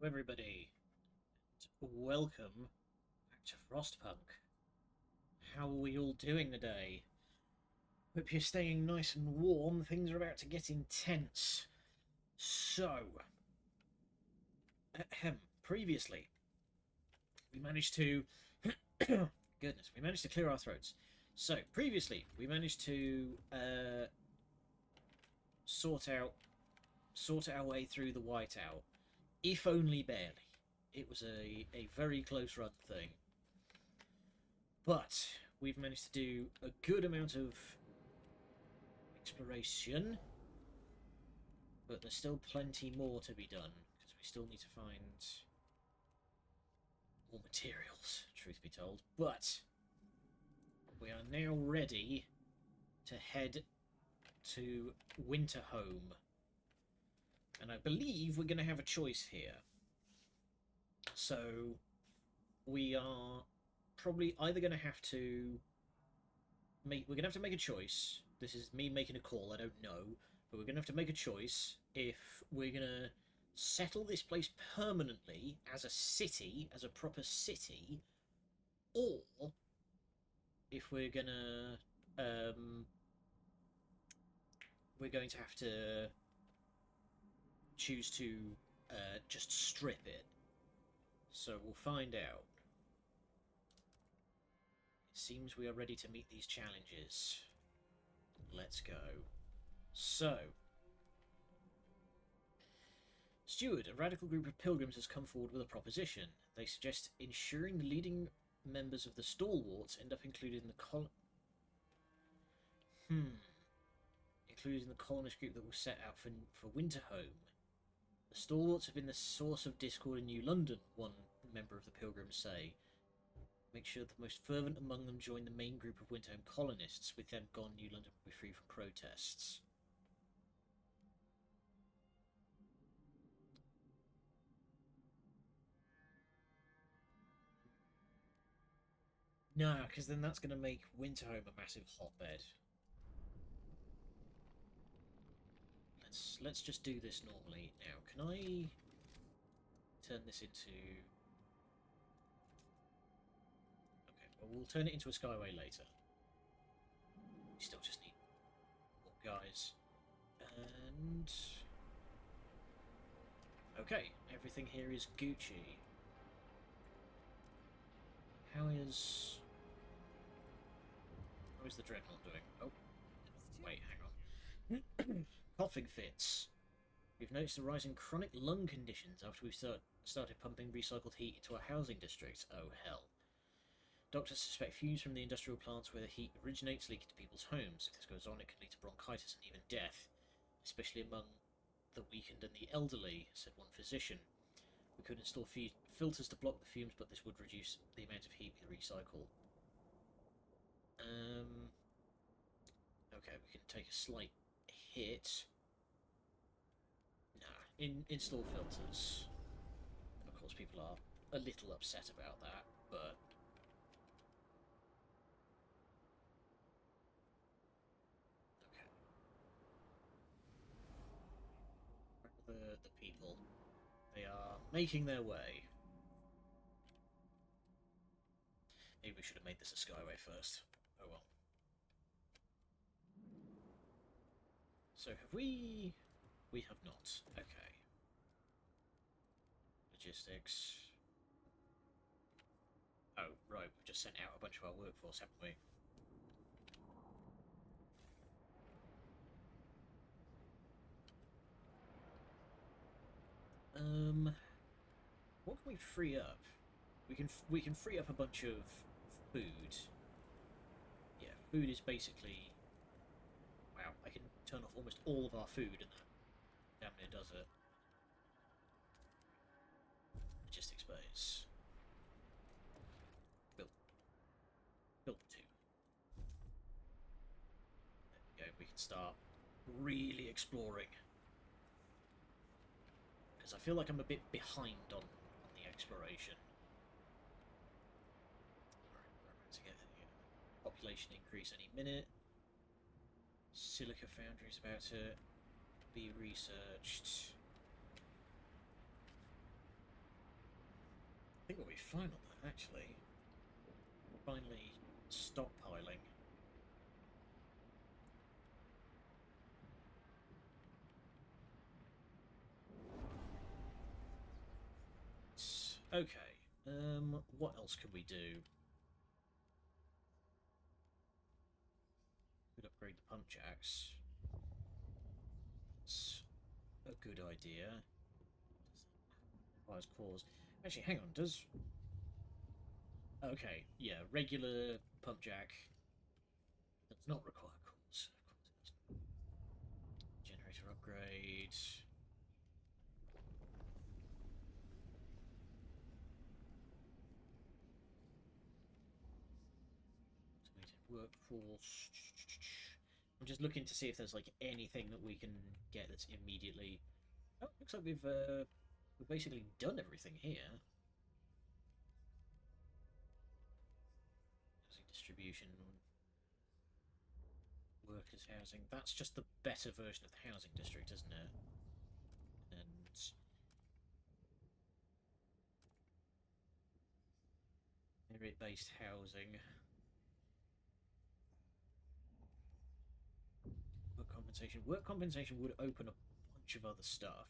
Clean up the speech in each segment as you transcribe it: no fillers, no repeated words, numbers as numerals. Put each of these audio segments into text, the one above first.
Everybody, welcome back to Frostpunk. How are we all doing today? Hope you're staying nice and warm. Things are about to get intense. So, previously, we managed to... goodness, we managed to clear our throats. So, previously, we managed to sort our way through the whiteout. If only barely. It was a very close run thing. But we've managed to do a good amount of exploration. But there's still plenty more to be done, because we still need to find more materials, truth be told. But we are now ready to head to Winterhome. And I believe we're going to have a choice here. So we are probably either going to have to make... We're going to have to make a choice. This is me making a call, I don't know. But we're going to have to make a choice if we're going to settle this place permanently as a city, as a proper city, or if we're going to... we're going to have to choose to just strip it. So we'll find out. It seems we are ready to meet these challenges. Let's go. So, Steward, a radical group of pilgrims has come forward with a proposition. They suggest ensuring the leading members of the stalwarts end up included in the included in the colonist group that was set out for Winterhome. The stalwarts have been the source of discord in New London, one member of the pilgrims say. Make sure the most fervent among them join the main group of Winterhome colonists. With them gone, New London will be free from protests. No, because then that's going to make Winterhome a massive hotbed. Let's just do this normally. Now, can I turn this into... Okay, well, we'll turn it into a skyway later. We still just need more guys. And... okay, everything here is Gucci. How is the Dreadnought doing? Oh, wait, hang on. Coughing fits. We've noticed a rise in chronic lung conditions after we've started pumping recycled heat into our housing district. Oh, hell. Doctors suspect fumes from the industrial plants where the heat originates leak into people's homes. If this goes on, it can lead to bronchitis and even death, especially among the weakened and the elderly, said one physician. We could install filters to block the fumes, but this would reduce the amount of heat we recycle. Okay, we can take a slight hit. Nah, install filters. And of course, people are a little upset about that, but okay. The people, they are making their way. Maybe we should have made this a skyway first. Oh well. So have we... We have not. Okay. Logistics. Oh, right, we've just sent out a bunch of our workforce, haven't we? What can we free up? We can free up a bunch of food. Yeah, food is basically... Wow, I can turn off almost all of our food and that damn near does it. Logistics base. Build 2. There we go, we can start really exploring. Because I feel like I'm a bit behind on the exploration. Alright, we're about to get a population increase any minute. Silica Foundry is about to be researched. think we'll be fine on that, actually. Finally stockpiling. Okay, what else could we do? Could upgrade the pump jacks. That's a good idea. Requires cores. Actually, hang on, does... Okay, yeah, regular pump jack does not require cores. Of course it doesn't. Generator upgrade. Automated workforce. I'm just looking to see if there's like anything that we can get that's immediately... Oh, looks like we've basically done everything here. Housing distribution, workers' housing. That's just the better version of the housing district, isn't it? And merit-based housing. Work compensation. Work compensation would open a bunch of other stuff.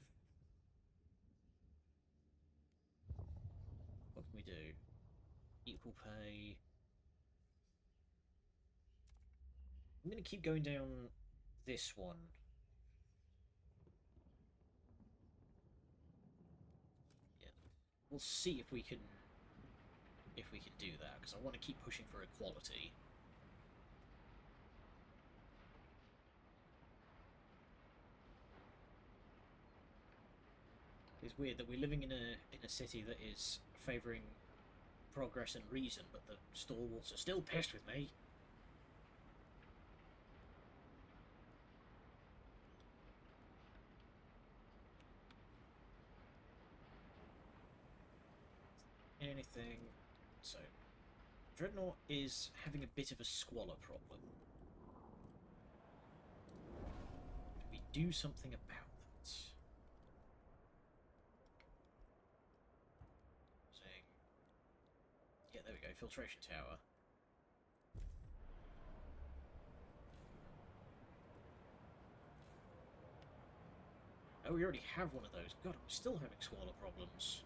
What can we do? Equal pay. I'm going to keep going down this one. Yeah. We'll see if we can do that, because I want to keep pushing for equality. It's weird that we're living in a city that is favouring progress and reason, but the stalwarts are still pissed with me. Anything. So, Dreadnought is having a bit of a squalor problem. Do we do something about that? Saying, yeah, there we go, filtration tower. Oh, we already have one of those. God, we're still having squalor problems.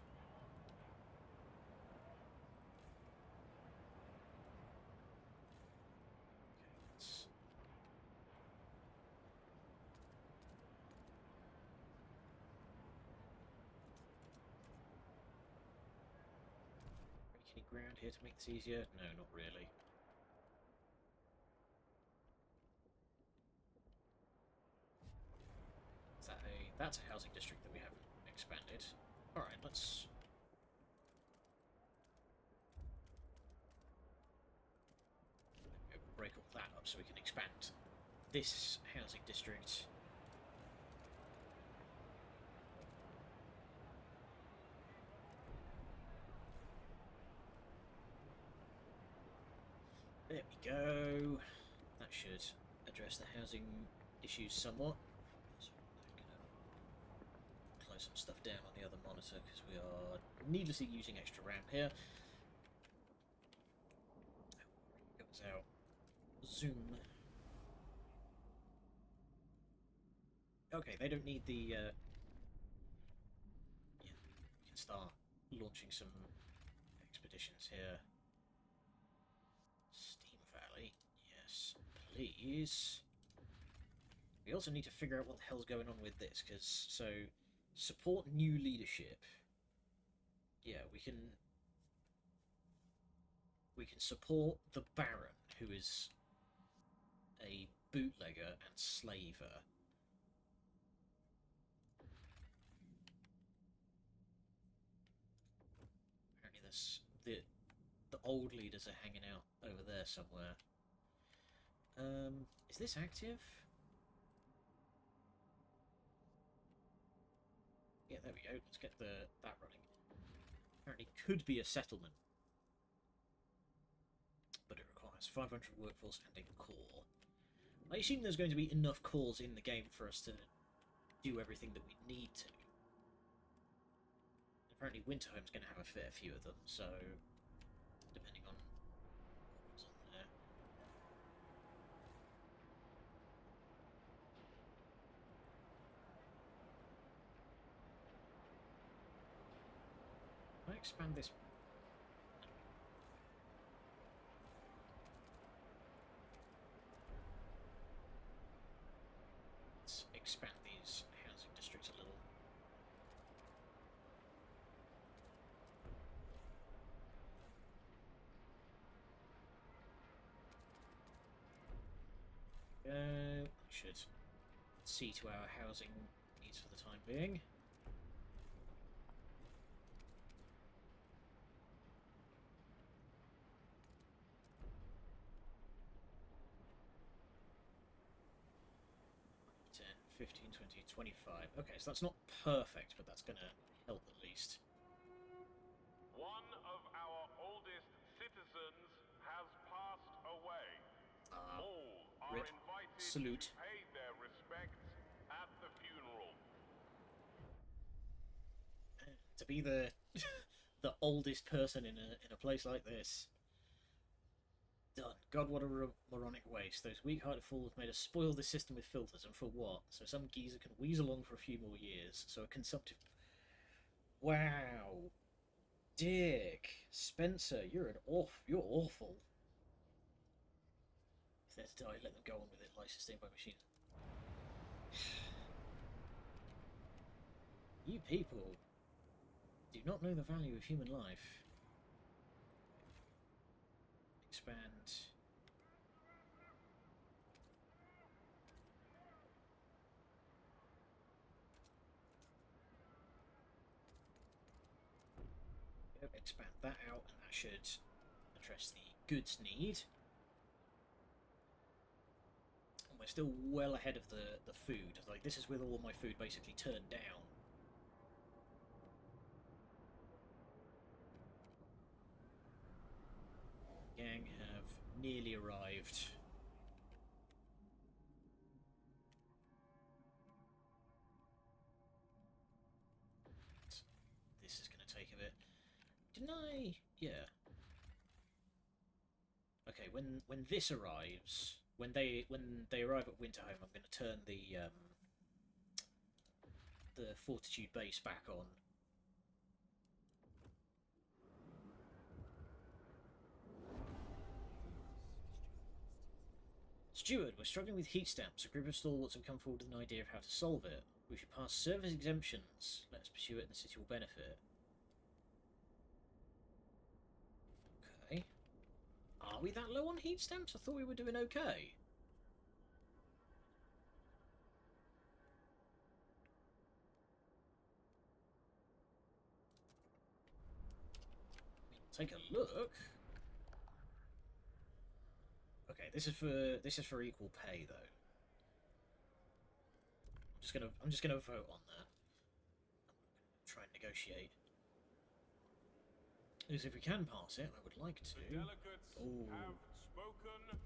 Any ground here to make this easier? No, not really. That's a housing district that we haven't expanded. Alright, let's... break all that up so we can expand this housing district. There we go. That should address the housing issues somewhat. So I'm going to close some stuff down on the other monitor because we are needlessly using extra RAM here. Comes out. Zoom. Okay, they don't need the... yeah, we can start launching some expeditions here. Steam Valley. Yes, please. We also need to figure out what the hell's going on with this, because, so, support new leadership. Yeah, we can support the Baron, who is a bootlegger and slaver. Apparently the old leaders are hanging out over there somewhere. Is this active? Yeah, there we go. Let's get that running. Apparently could be a settlement. But it requires 500 workforce and a core. I assume there's going to be enough cores in the game for us to do everything that we need to. apparently Winterhome's going to have a fair few of them, so depending on what's on there. Can I expand this? Let's expand these housing districts a little. Should see to our housing needs for the time being. $10, $15, $20, $25. Okay, so that's not perfect, but that's gonna help at least. One of our oldest citizens has passed away. All are Rip. invited Salute. to pay their respects at the funeral. To be the the oldest person in a place like this. Done. God, what a moronic waste. Those weak-hearted fools made us spoil the system with filters, and for what? So some geezer can wheeze along for a few more years. So a consumptive... Wow. Dick. Spencer, you're awful. If they're to die, let them go on with it, life sustained by machines. You people do not know the value of human life. Expand. Yep, expand that out, and that should address the goods need. And we're still well ahead of the food. Like, this is with all my food basically turned down. Gang have nearly arrived. This is going to take a bit. Didn't I? Yeah. Okay, when this arrives, when they arrive at Winterhome, I'm going to turn the Fortitude base back on. Steward, we're struggling with heat stamps. A group of stalwarts have come forward with an idea of how to solve it. We should pass service exemptions. Let's pursue it and the city will benefit. Okay. Are we that low on heat stamps? I thought we were doing okay. Take a look. Okay, this is for equal pay though. I'm just gonna vote on that. Try and negotiate. Because if we can pass it, I would like to. The delegates have spoken.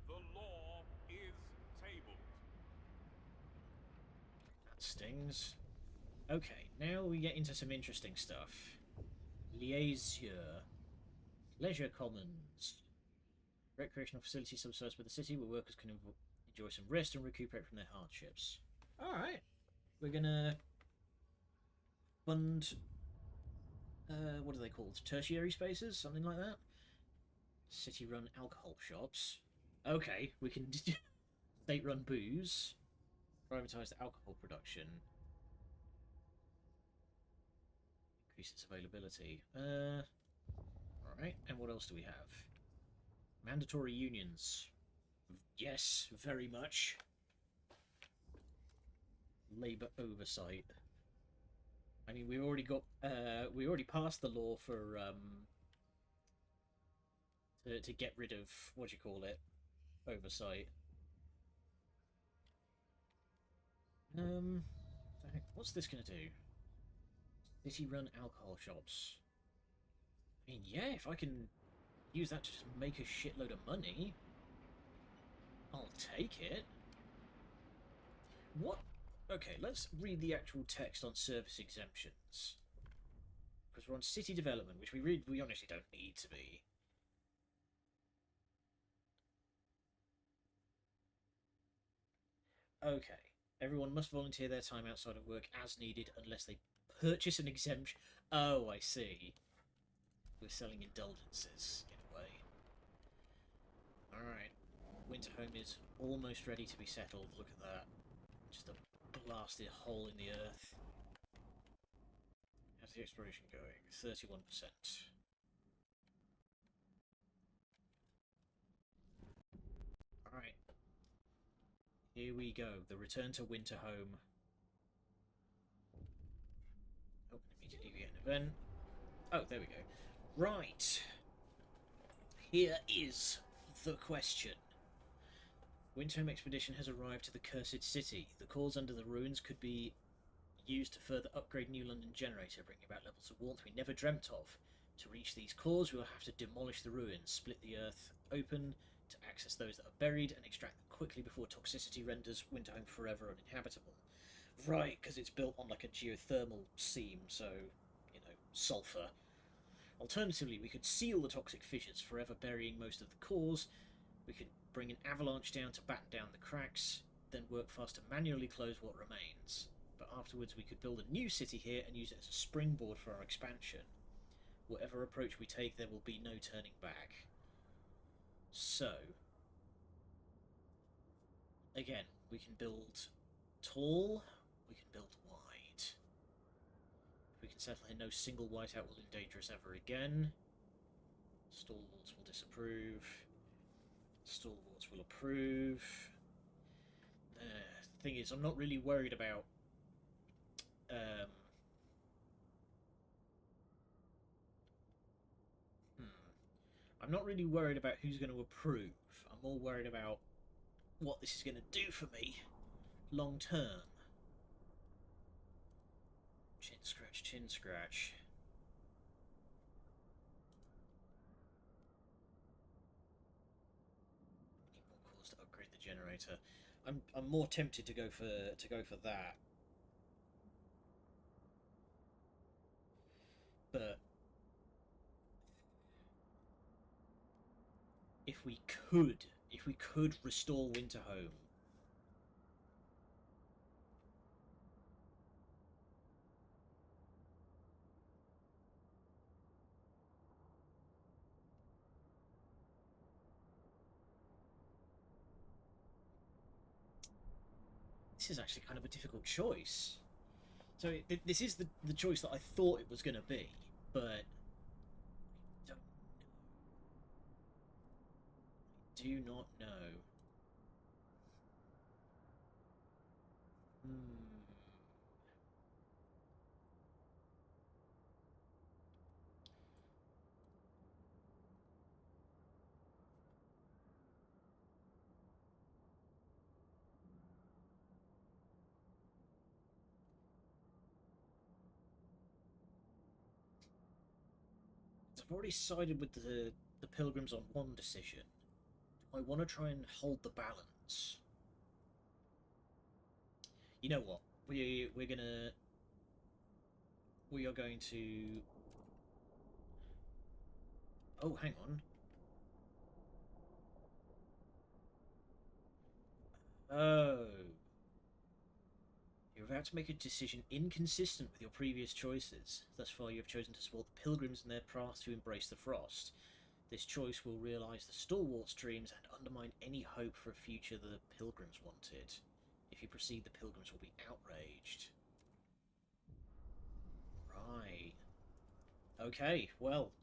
The law is tabled. That stings. Okay, now we get into some interesting stuff. Liaisure. Leisure commons. Recreational facilities subsidised by the city where workers can enjoy some rest and recuperate from their hardships. Alright. We're gonna fund... what are they called? Tertiary spaces? Something like that? City-run alcohol shops. Okay, we can... State-run booze. Privatise alcohol production. Increase its availability. Alright, and what else do we have? Mandatory unions. Yes, very much. Labour oversight. I mean, we already got, we already passed the law for, to get rid of, what do you call it, oversight. What's this gonna do? City-run alcohol shops. I mean, yeah, if I can use that to just make a shitload of money, I'll take it. What? Okay, let's read the actual text on service exemptions. Because we're on city development, which we honestly don't need to be. Okay. Everyone must volunteer their time outside of work as needed unless they purchase an exemption. Oh, I see. We're selling indulgences, in a way. Alright. Winterhome is almost ready to be settled. Look at that. Just a blasted hole in the earth. How's the exploration going? 31%. Alright. Here we go. The return to Winterhome. Oh, immediately we get an event. Oh, there we go. Right. Here is the question. Winterhome expedition has arrived to the Cursed City. The cores under the ruins could be used to further upgrade New London Generator, bringing about levels of warmth we never dreamt of. To reach these cores, we will have to demolish the ruins, split the earth open to access those that are buried, and extract them quickly before toxicity renders Winterhome forever uninhabitable. Right, because it's built on like a geothermal seam, so, you know, sulfur. Alternatively, we could seal the toxic fissures, forever burying most of the cores. We could bring an avalanche down to batten down the cracks, then work fast to manually close what remains. But afterwards we could build a new city here and use it as a springboard for our expansion. Whatever approach we take, there will be no turning back. So, again, we can build tall, we can build wide. If we can settle here, no single whiteout will endanger us ever again. Stalwarts will disapprove. Stalwarts will approve. Thing is, I'm not really worried about I'm not really worried about who's going to approve. I'm more worried about what this is going to do for me long term. Chin scratch, chin scratch. Need more cores to upgrade the generator. I'm more tempted to go for that. But if we could restore Winterhome, this is actually kind of a difficult choice. So this is the choice that I thought it was going to be, but do not know. I've already sided with the Pilgrims on one decision. I want to try and hold the balance. You know what? We are going to. Oh, hang on. Oh. You're about to make a decision inconsistent with your previous choices. Thus far, you have chosen to support the Pilgrims in their path to embrace the Frost. This choice will realise the Stalwart's dreams and undermine any hope for a future the Pilgrims wanted. If you proceed, the Pilgrims will be outraged. Right. Okay, well,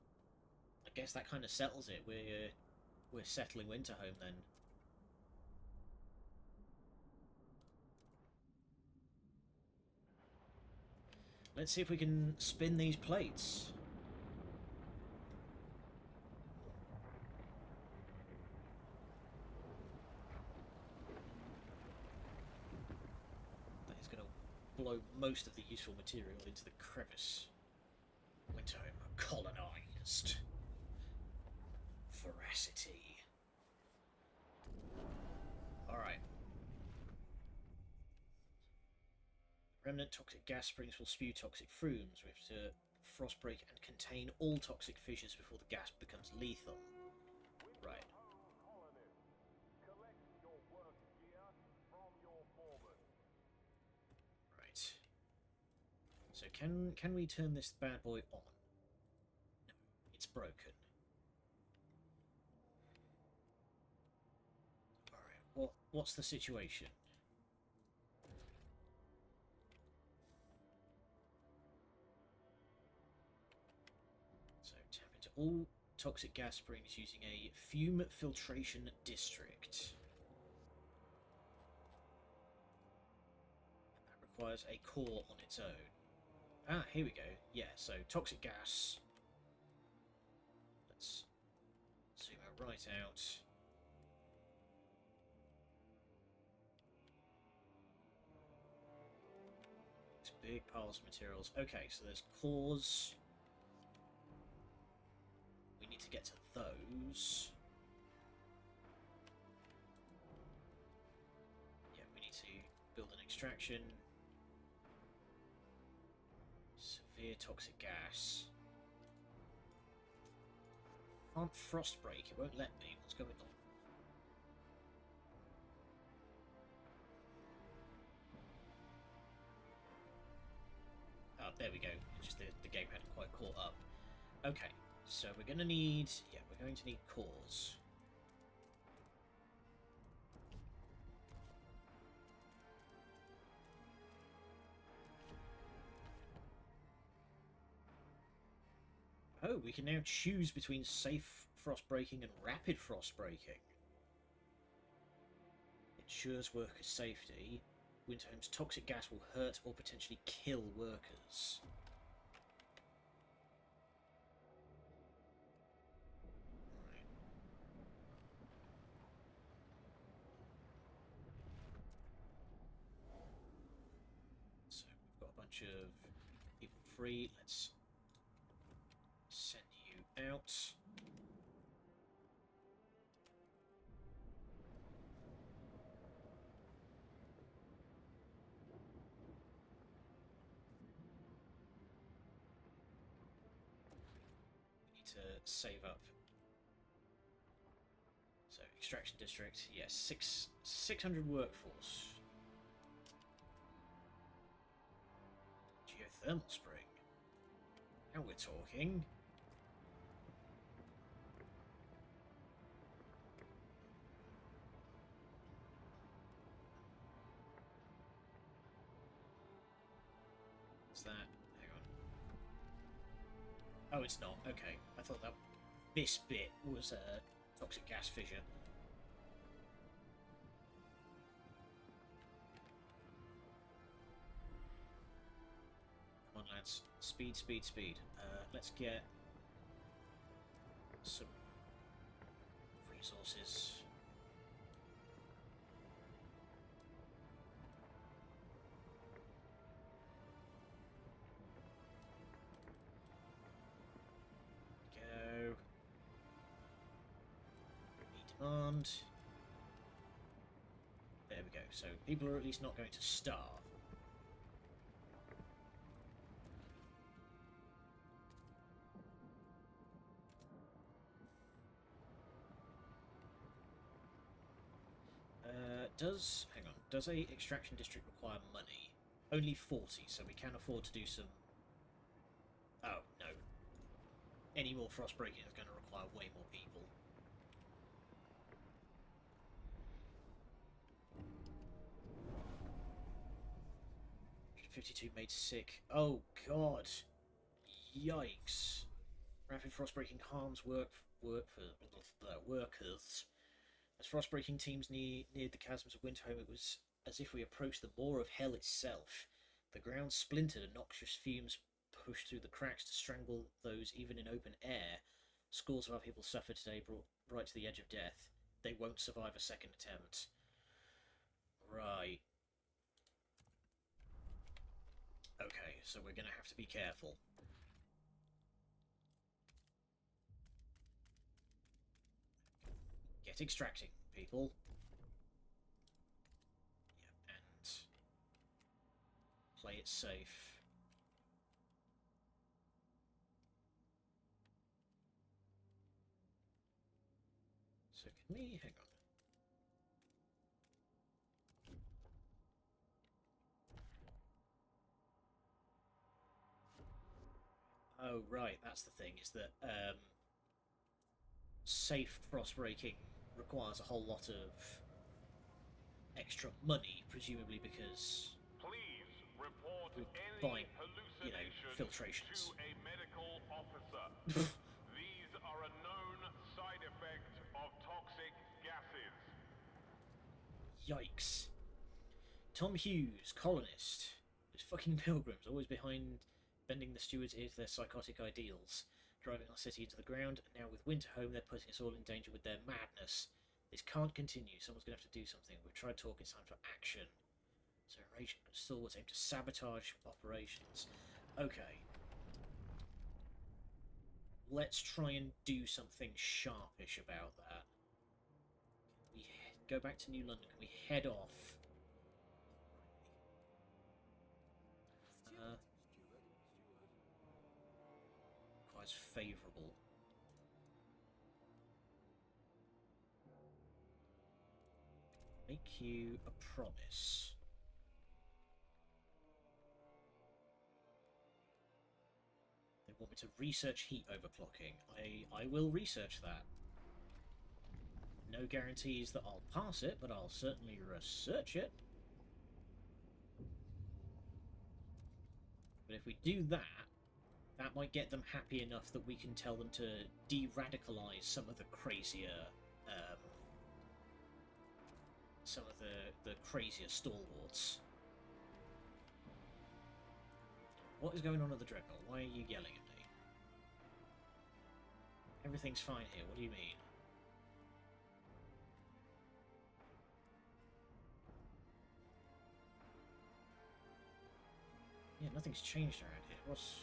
I guess that kind of settles it. We're settling Winterhome then. Let's see if we can spin these plates. That is going to blow most of the useful material into the crevice. Winterhome colonised. Veracity. Alright. Remnant toxic gas springs will spew toxic fumes. We have to Frostbreak and contain all toxic fissures before the gas becomes lethal. Right. Right. So can we turn this bad boy on? No, it's broken. Alright, what's the situation? So tap into all toxic gas springs using a fume filtration district. And that requires a core on its own. Ah, here we go. Yeah, so toxic gas. Let's zoom it right out. It's big piles of materials. Okay, so there's cores. We need to get to those. Yeah, we need to build an extraction. Severe toxic gas. Can't frostbreak, it won't let me. What's going on? Oh, there we go. It's just the game hadn't quite caught up. Okay, so we're going to need... Yeah, we're going to need cores. Oh, we can now choose between safe frostbreaking and rapid frostbreaking. Ensures worker safety. Winterhome's toxic gas will hurt or potentially kill workers. Right. So we've got a bunch of people free. Let's send you out. To save up. So extraction district, yes, 600 workforce. Geothermal spring. Now we're talking. What's that? Hang on. Oh, it's not. Okay, I thought that this bit was a toxic gas fissure. Come on, lads. Speed, speed, speed. Let's get some resources. Go. Demand. There we go. So people are at least not going to starve. Does a extraction district require money? Only 40, so we can afford to do some... Oh, no. Any more frostbreaking is going to require way more people. 52 made sick. Oh, God. Yikes. Rapid frostbreaking harms workers. As frostbreaking teams neared the chasms of Winterhome, it was as if we approached the maw of hell itself. The ground splintered and noxious fumes pushed through the cracks to strangle those even in open air. Scores of our people suffered today, brought right to the edge of death. They won't survive a second attempt. Right. Okay, so we're going to have to be careful. Get extracting, people. Yeah, and play it safe. So can we... hang on. Oh, right, that's the thing, is that safe frost breaking requires a whole lot of extra money, presumably because Please report we're any buying, hallucinations filtrations. to a medical officer. These are a known side effect of toxic gases. Yikes. Tom Hughes, colonist. Those fucking pilgrims, always behind bending the stewards' ear to their psychotic ideals, driving our city into the ground, and now with Winterhome they're putting us all in danger with their madness. This can't continue, someone's going to have to do something. We've tried talking, it's time for action. So Rage Stalwarts aim to sabotage operations. Okay. Let's try and do something sharpish about that. Can we go back to New London? Can we head off? Quite favourable. Make you a promise. They want me to research heat overclocking. I will research that. No guarantees that I'll pass it, but I'll certainly research it. But if we do that, that might get them happy enough that we can tell them to de-radicalise some of the crazier, the crazier stalwarts. What is going on at the Dreadnought? Why are you yelling at me? Everything's fine here. What do you mean? Yeah, nothing's changed around here. What's...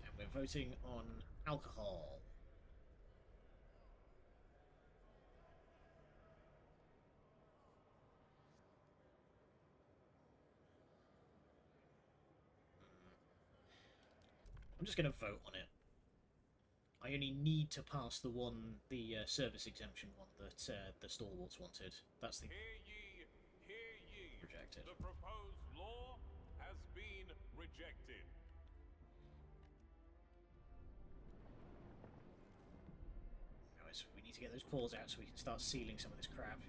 And we're voting on alcohol. I'm just going to vote on it. I only need to pass the one, the service exemption one that the stalwarts wanted. That's the... Hear ye, hear ye. Rejected. The proposed law has been rejected. Guys, we need to get those claws out so we can start sealing some of this crap.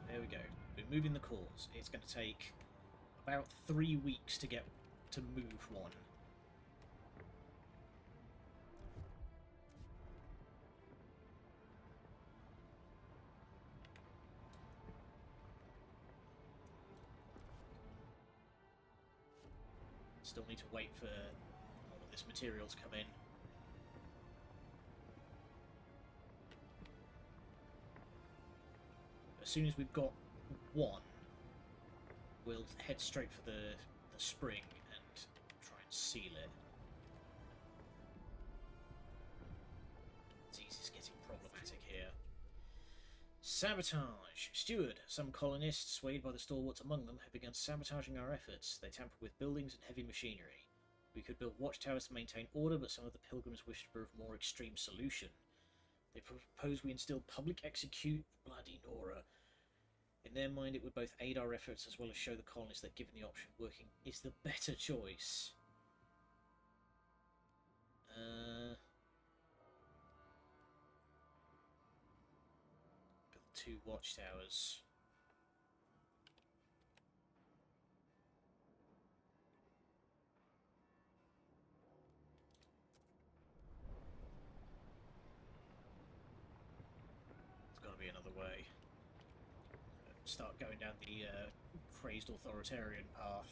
There we go. We're moving the cores. It's going to take about 3 weeks to get to move one. Still need to wait for all of this material to come in. As soon as we've got one, we'll head straight for the spring and try and seal it. This is getting problematic here. Sabotage! Steward, some colonists, swayed by the stalwarts among them, have begun sabotaging our efforts. They tamper with buildings and heavy machinery. We could build watchtowers to maintain order, but some of the pilgrims wish to prove a more extreme solution. They propose we instill public execute... Bloody Nora. In their mind, it would both aid our efforts as well as show the colonists that, given the option, working is the better choice. Build 2 watchtowers. There's got to be another way. Start going down the crazed authoritarian path.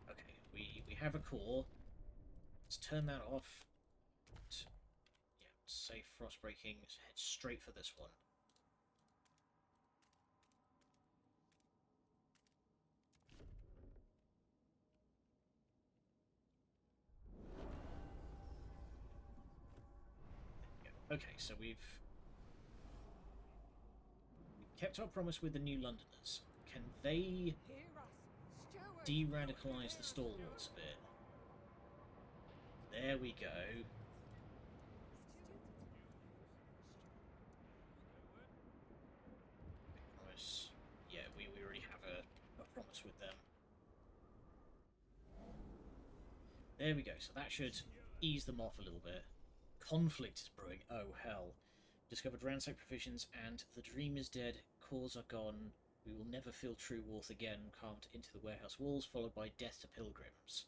Okay, we have a core. Let's turn that off. Yeah, safe frost breaking. Let's head straight for this one. Okay, so we've kept our promise with the New Londoners. Can they de-radicalise the stalwarts a bit? There we go. Promise. Yeah, we already have a promise with them. There we go, so that should ease them off a little bit. Conflict is brewing. Oh, hell. Discovered ransacked provisions, and the dream is dead. Cores are gone. We will never feel true warmth again. Carved into the warehouse walls, followed by death to pilgrims.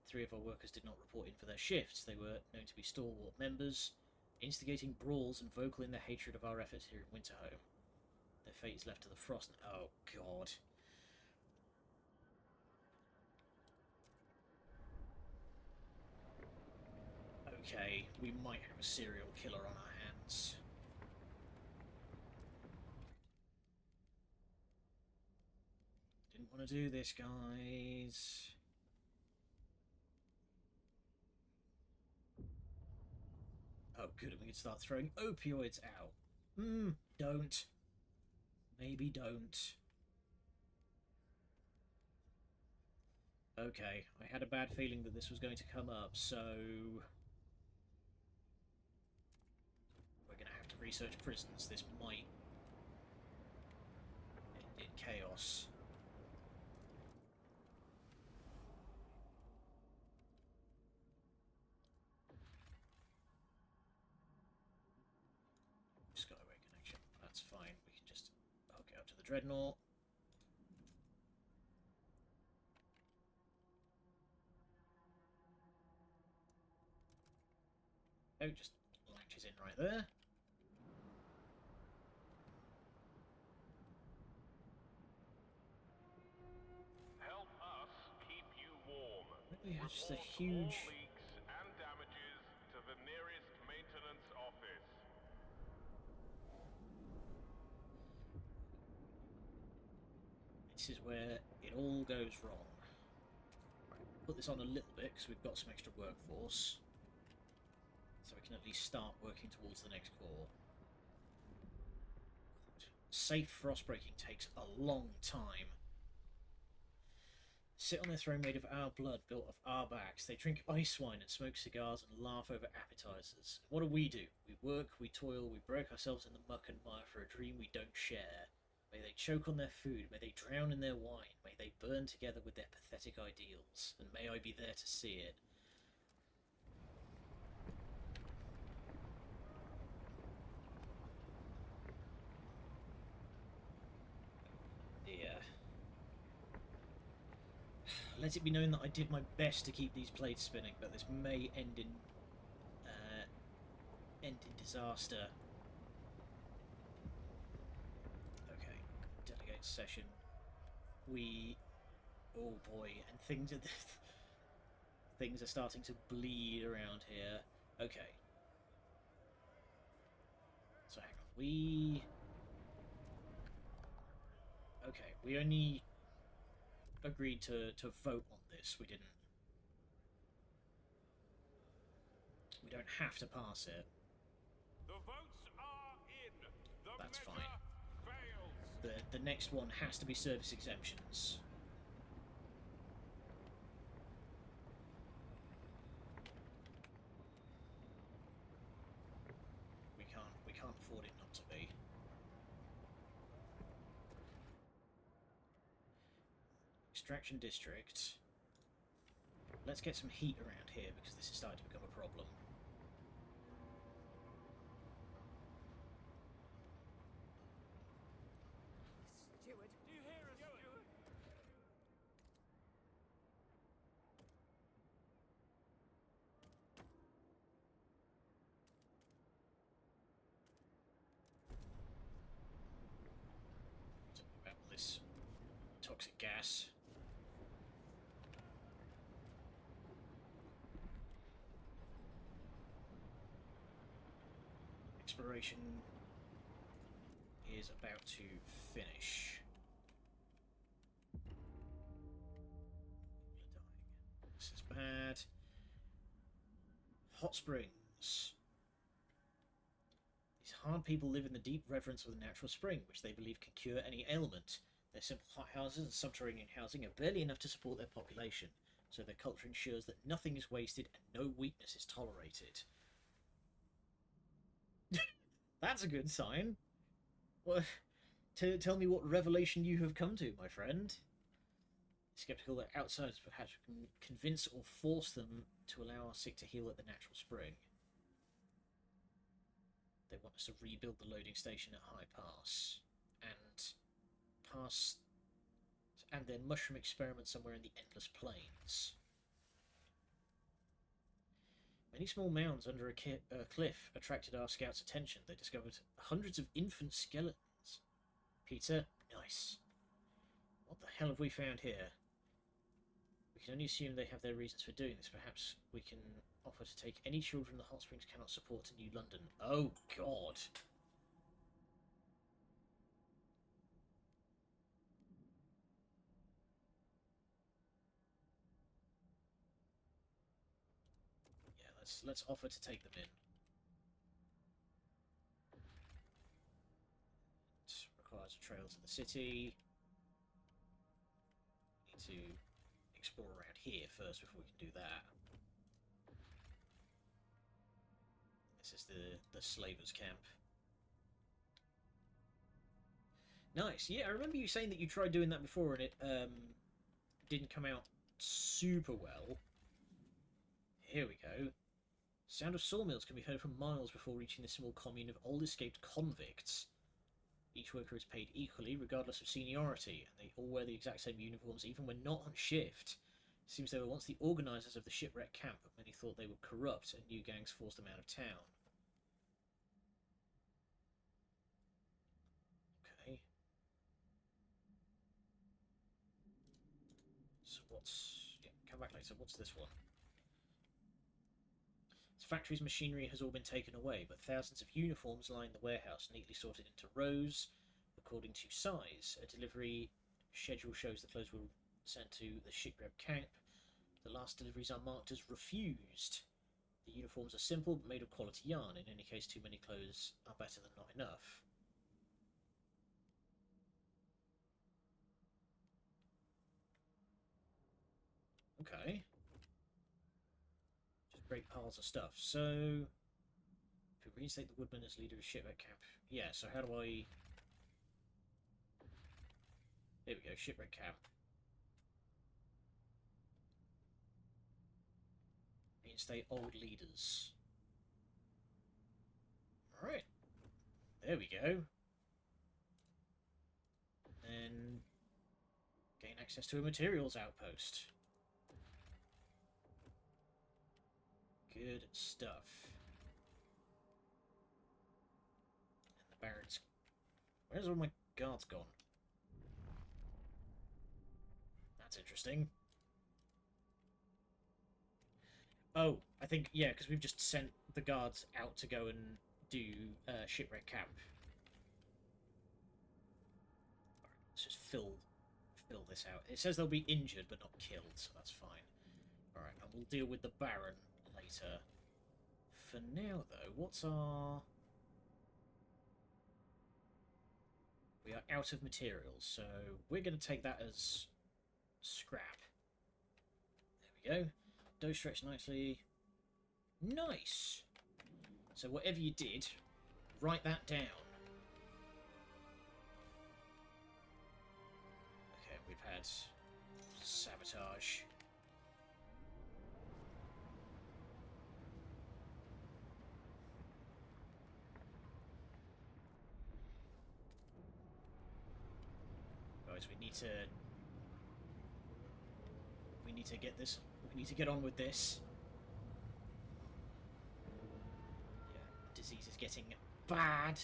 3 of our workers did not report in for their shifts. They were known to be stalwart members, instigating brawls and vocal in their hatred of our efforts here in Winterhome. Their fate is left to the frost. Oh, God. Okay, we might have a serial killer on our hands. Didn't want to do this, guys. Oh, good, and we can start throwing opioids out. Don't. Maybe don't. Okay, I had a bad feeling that this was going to come up, so... we're going to have to research prisons. This might end in chaos. Skyway connection. That's fine. We can just hook it up to the Dreadnought. Oh, just latches in right there. Help us keep you warm. We have just a Report huge... all leaks and damages to the nearest maintenance office. This is where it all goes wrong. Put this on a little bit because we've got some extra workforce. So we can at least start working towards the next core. Safe frostbreaking takes a long time. Sit on their throne made of our blood, built of our backs. They drink ice wine and smoke cigars and laugh over appetizers. What do? We work, we toil, we break ourselves in the muck and mire for a dream we don't share. May they choke on their food, may they drown in their wine, may they burn together with their pathetic ideals, and may I be there to see it. Yeah. Let it be known that I did my best to keep these plates spinning, but this may end in disaster. Okay, delegate session. Oh boy, and things are starting to bleed around here. Okay. So hang on, okay, we only agreed to vote on this. We don't have to pass it. The votes are in. That's fine. The next one has to be service exemptions. We can't afford it not to be. Extraction district. Let's get some heat around here because this is starting to become a problem. Steward, do you hear us, Steward? Something about this toxic gas. Exploration is about to finish. This is bad. Hot springs. Hard people live in the deep reverence of the natural spring, which they believe can cure any ailment. Their simple hothouses and subterranean housing are barely enough to support their population, so their culture ensures that nothing is wasted and no weakness is tolerated. That's a good sign. Well, tell me what revelation you have come to, my friend. Skeptical that outsiders perhaps can convince or force them to allow our sick to heal at the natural spring. They want us to rebuild the loading station at High Pass and their mushroom experiment somewhere in the Endless Plains. Many small mounds under a cliff attracted our scouts' attention. They discovered hundreds of infant skeletons. Peter, nice. What the hell have we found here? We can only assume they have their reasons for doing this. Perhaps we can offer to take any children the hot springs cannot support to New London. Oh, God. Yeah, let's offer to take them in. It requires a trail to the city. Need to explore around here first before we can do that. This is the slavers' camp. Nice. Yeah, I remember you saying that you tried doing that before and it didn't come out super well. Here we go. Sound of sawmills can be heard from miles before reaching the small commune of old escaped convicts. Each worker is paid equally, regardless of seniority, and they all wear the exact same uniforms even when not on shift. It seems they were once the organisers of the shipwreck camp, but many thought they were corrupt and new gangs forced them out of town. Okay. So what's... Yeah, come back later. What's this one? The factory's machinery has all been taken away, but thousands of uniforms line the warehouse, neatly sorted into rows according to size. A delivery schedule shows the clothes were sent to the shipwreck camp. The last deliveries are marked as refused. The uniforms are simple but made of quality yarn. In any case, too many clothes are better than not enough. Okay. Just great piles of stuff. So, if we reinstate the woodman as leader of shipwreck camp. Yeah, so how do I... There we go, shipwreck camp. Reinstate old leaders. Alright. There we go. And gain access to a materials outpost. Good stuff. And the Baron's... Where's all my guards gone? That's interesting. Oh, I think, yeah, because we've just sent the guards out to go and do shipwreck camp. Alright, let's just fill this out. It says they'll be injured but not killed, so that's fine. Alright, and we'll deal with the Baron later. For now, though, what's our... We are out of materials, so we're going to take that as scrap. There we go. Dough stretched nicely. Nice! So whatever you did, write that down. Okay, we've had sabotage. Guys, we need to get this. We need to get on with this. Yeah, disease is getting bad.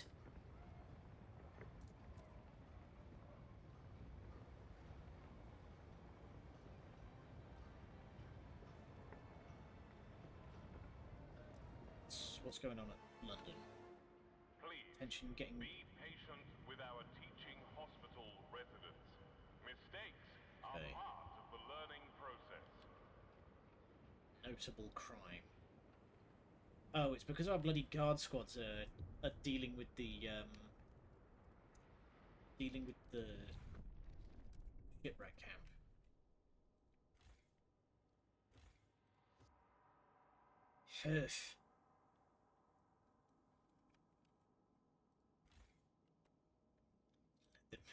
What's going on at London? Please, Tension getting... be patient with our teaching hospital residents. Mistakes are Okay. part of the learning process. Notable crime. Oh, it's because our bloody guard squads are dealing with the shipwreck camp.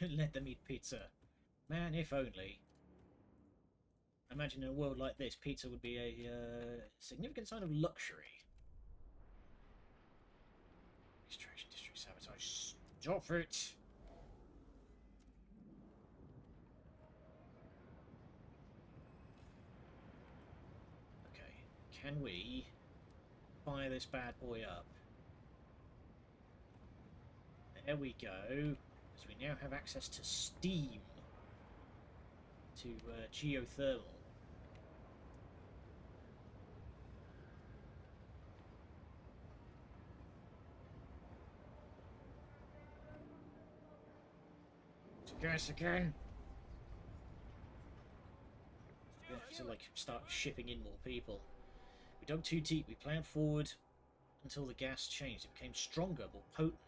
Let them eat pizza. Man, if only. Imagine in a world like this, pizza would be a significant sign of luxury. Extraction district sabotage. Stop it! Okay, can we fire this bad boy up? There we go. Because we now have access to steam. To geothermal. Gas again. We have to like start shipping in more people. We dug too deep. We planned forward until the gas changed. It became stronger, more potent.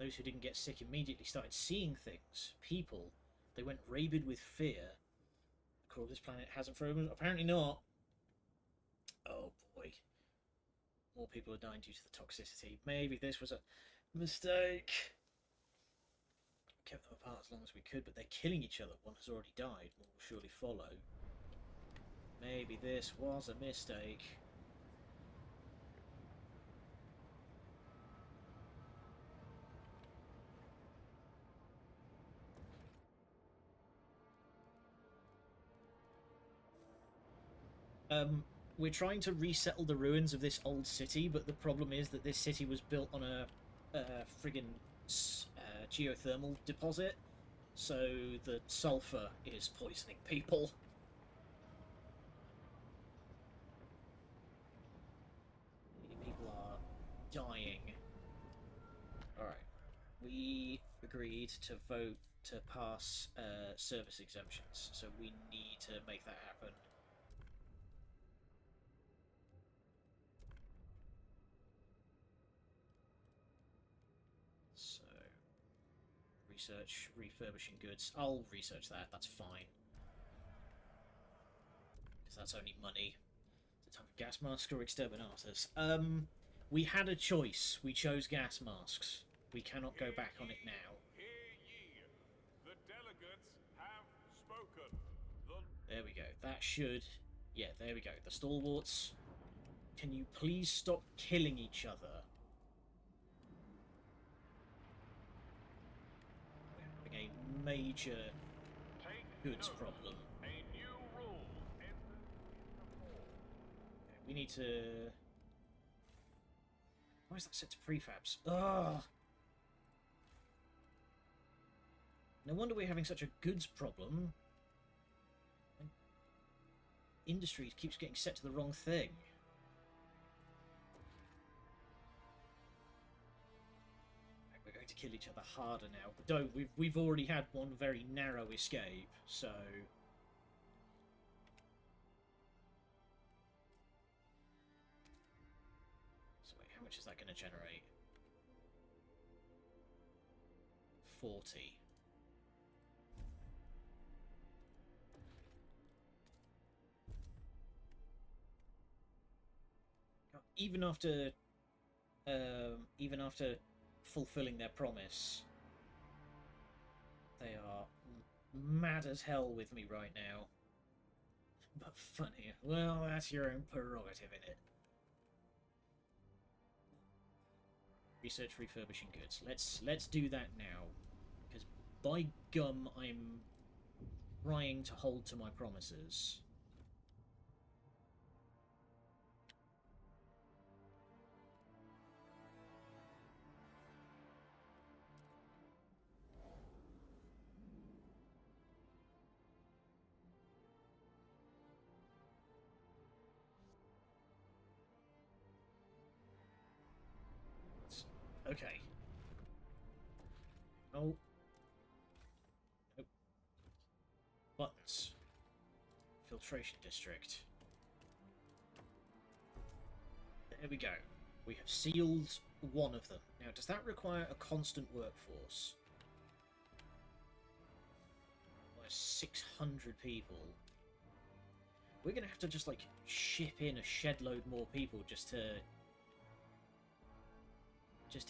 Those who didn't get sick immediately started seeing things. People. They went rabid with fear. The core of this planet hasn't frozen. Apparently not. Oh boy. More people are dying due to the toxicity. Maybe this was a mistake. Kept them apart as long as we could, but they're killing each other. One has already died. More will surely follow. Maybe this was a mistake. We're trying to resettle the ruins of this old city, but the problem is that this city was built on a friggin' geothermal deposit, so the sulfur is poisoning people. People are dying. Alright. We agreed to vote to pass service exemptions, so we need to make that happen. So, research refurbishing goods. I'll research that, that's fine. Because that's only money. Is it time for gas masks or exterminators? We had a choice. We chose gas masks. We cannot go back on it now. Hear ye. The delegates have spoken. There we go. That should... Yeah, there we go. The stalwarts. Can you please stop killing each other? We're having a major goods problem. A new rule enters into force. We need to... Why is that set to prefabs? Ugh! No wonder we're having such a goods problem. Industry keeps getting set to the wrong thing. We're going to kill each other harder now. But don't, we've already had one very narrow escape, so... So wait, how much is that going to generate? 40. Even after fulfilling their promise, they are mad as hell with me right now. But funny. Well, that's your own prerogative, innit? Research refurbishing goods. Let's do that now, because by gum, I'm trying to hold to my promises. Okay. Oh. Nope. Buttons. Filtration district. There we go. We have sealed one of them. Now, does that require a constant workforce? 600 people. We're gonna have to just, like, ship in a shed load more people just to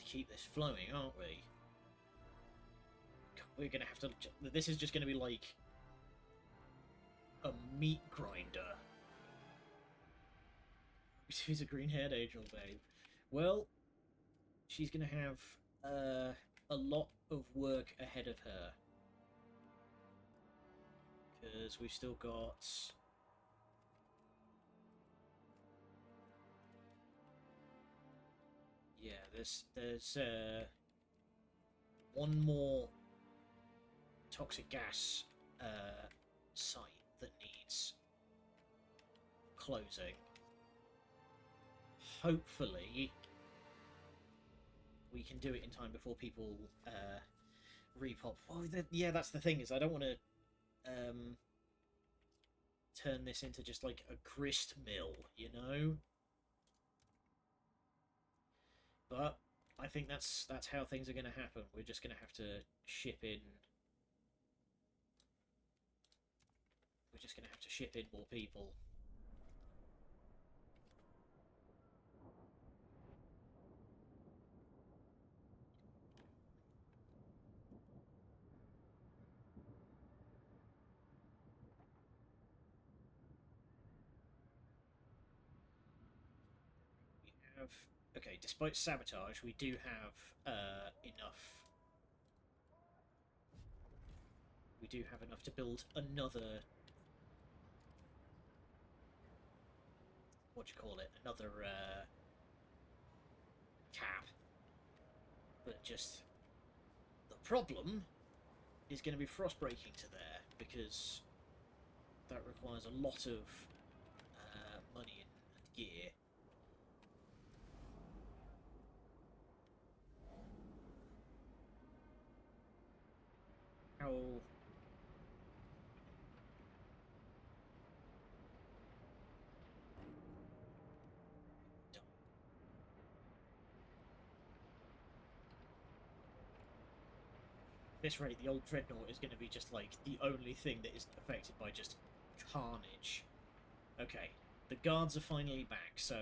keep this flowing, aren't we? We're gonna have to... This is just gonna be like a meat grinder. She's a green-haired angel, babe. Well, she's gonna have a lot of work ahead of her. Because we've still got... Yeah, there's one more toxic gas site that needs closing. Hopefully, we can do it in time before people repop. Well, yeah, that's the thing, is I don't want to turn this into just like a grist mill, you know? But I think that's how things are going to happen. We're just going to have to ship in... We're just going to have to ship in more people. We have... Okay, despite sabotage, we do have enough. We do have enough to build another... What do you call it? Another cap. But just... The problem is going to be frost breaking to there, because that requires a lot of money and gear. How... At this rate, the old Dreadnought is going to be just like the only thing that isn't affected by just carnage. Okay, the guards are finally back, so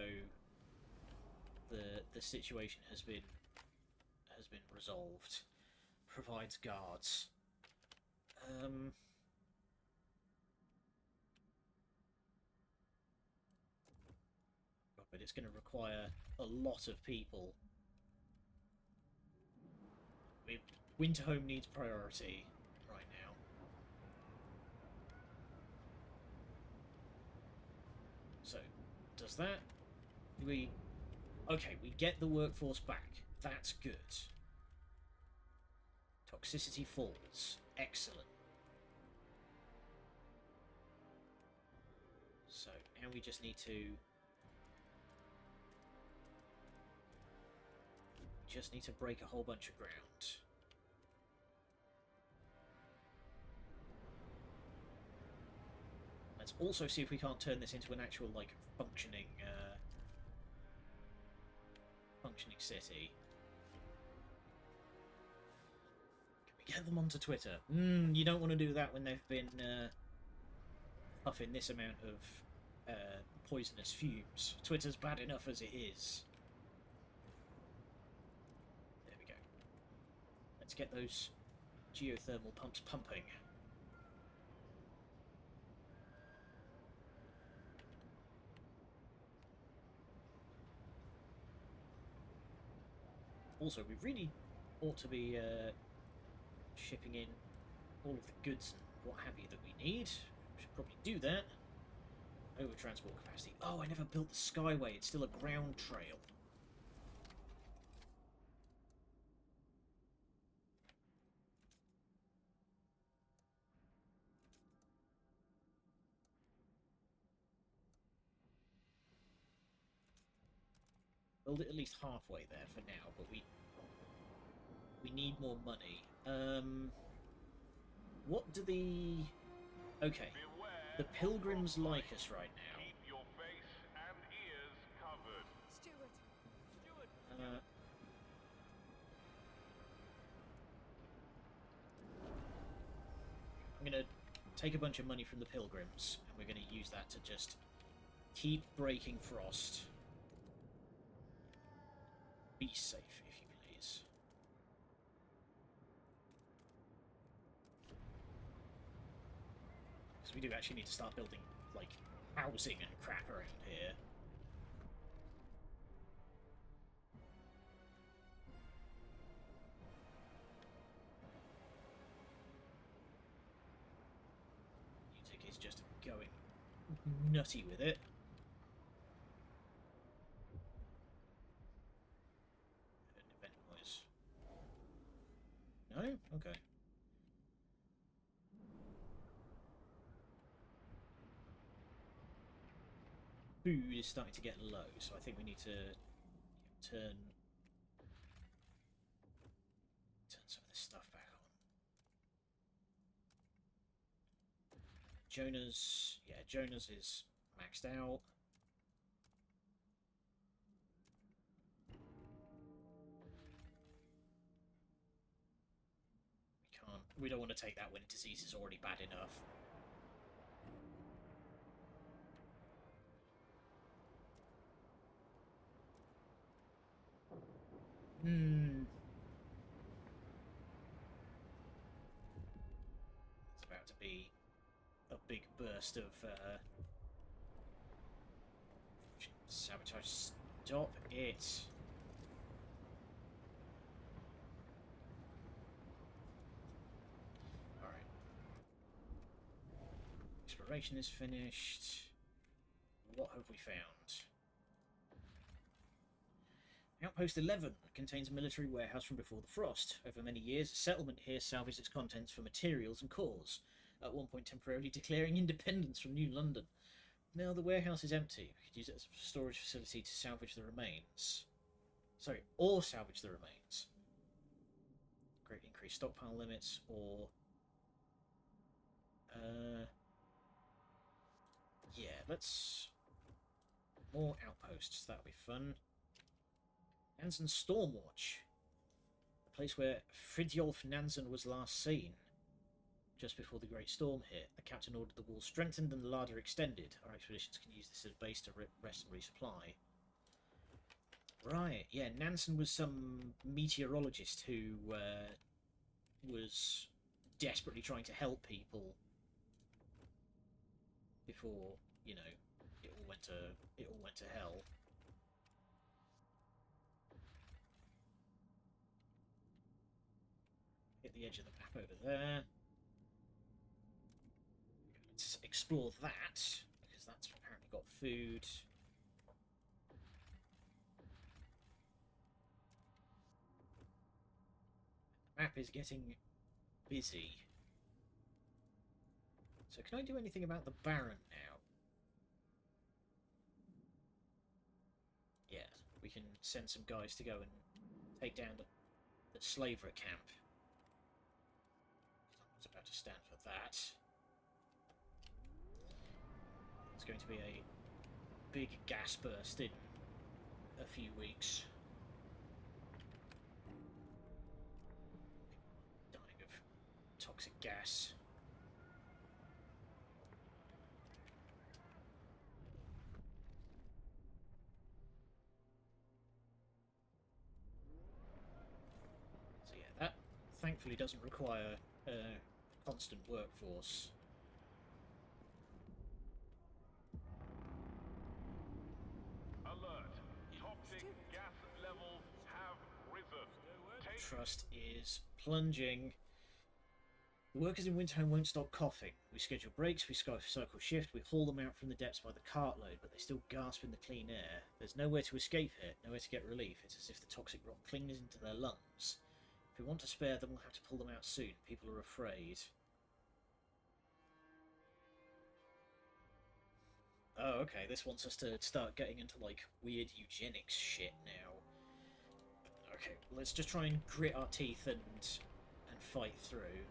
the situation has been resolved. Provides guards. But it's going to require a lot of people. Winterhome needs priority right now. So, does that... Okay, we get the workforce back. That's good. Toxicity falls. Excellent. So, now we just need to... break a whole bunch of ground. Let's also see if we can't turn this into an actual, like, functioning city. Can we get them onto Twitter? You don't want to do that when they've been puffing this amount of poisonous fumes. Twitter's bad enough as it is. There we go. Let's get those geothermal pumps pumping. Also, we really ought to be shipping in all of the goods and what have you that we need. We should probably do that. Over transport capacity. Oh, I never built the Skyway. It's still a ground trail. Build it at least halfway there for now, but we need more money. What do the... Okay. The pilgrims like us right now. Keep your face and ears covered. Steward. I'm going to take a bunch of money from the pilgrims, and we're going to use that to just keep breaking frost. Be safe, if you please. Because we do actually need to start building, like, housing and crap around here. Music is just going nutty with it. An event noise. No? Okay. Food is starting to get low, so I think we need to turn some of this stuff back on. Jonah's is maxed out. We don't want to take that when disease is already bad enough. It's about to be a big burst of sabotage. Stop it. Alright. Exploration is finished. What have we found? Outpost 11 contains a military warehouse from before the frost. Over many years, a settlement here salvaged its contents for materials and cores, at one point temporarily declaring independence from New London. Now the warehouse is empty. We could use it as a storage facility to salvage the remains. Sorry, or salvage the remains. Great increased stockpile limits, or... yeah, let's... more outposts, that'll be fun. Nansen's Stormwatch. The place where Fridtjof Nansen was last seen. Just before the Great Storm hit, the captain ordered the wall strengthened and the larder extended. Our expeditions can use this as a base to rest and resupply. Right, yeah, Nansen was some meteorologist who was desperately trying to help people before, you know, it all went to hell. Hit the edge of the map over there. Let's explore that, because that's apparently got food. The map is getting busy. So can I do anything about the Baron now? Yeah, we can send some guys to go and take down the slaver camp. Someone's about to stand for that. It's going to be a big gas burst in a few weeks. Dying of toxic gas. So yeah, that thankfully doesn't require a constant workforce. Alert. Toxic gas levels have risen. Trust is plunging. The workers in Winterhome won't stop coughing. We schedule breaks, we circle shift, we haul them out from the depths by the cartload, but they still gasp in the clean air. There's nowhere to escape it, nowhere to get relief. It's as if the toxic rot clings into their lungs. If we want to spare them, we'll have to pull them out soon. People are afraid. Oh, okay, this wants us to start getting into, like, weird eugenics shit now. Okay, let's just try and grit our teeth and fight through.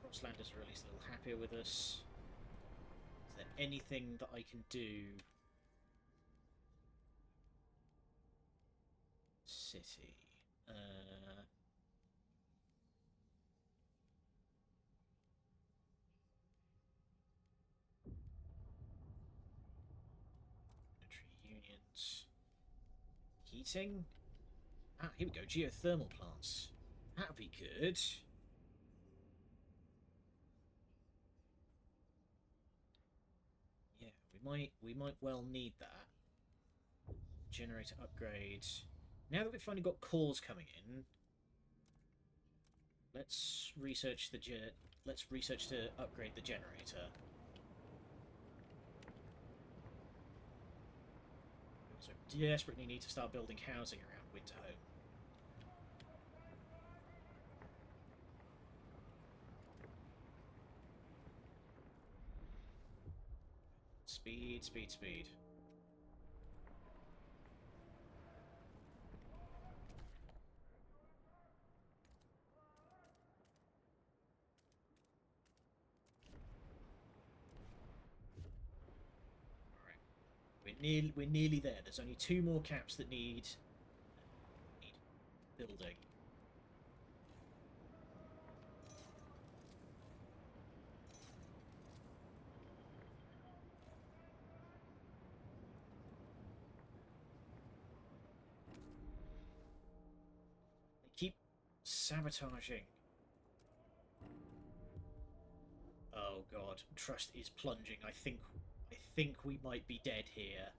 Frostlanders are at least a little happier with us. Is there anything that I can do city. Military unions. Heating? Ah, here we go. Geothermal plants. That'd be good. Yeah, we might well need that. Generator upgrade. Now that we've finally got cores coming in, let's research to upgrade the generator. We also desperately need to start building housing around Winterhome. Speed, speed, speed. We're nearly there. There's only 2 more caps that need building. They keep sabotaging. Oh god, trust is plunging. I think we might be dead here.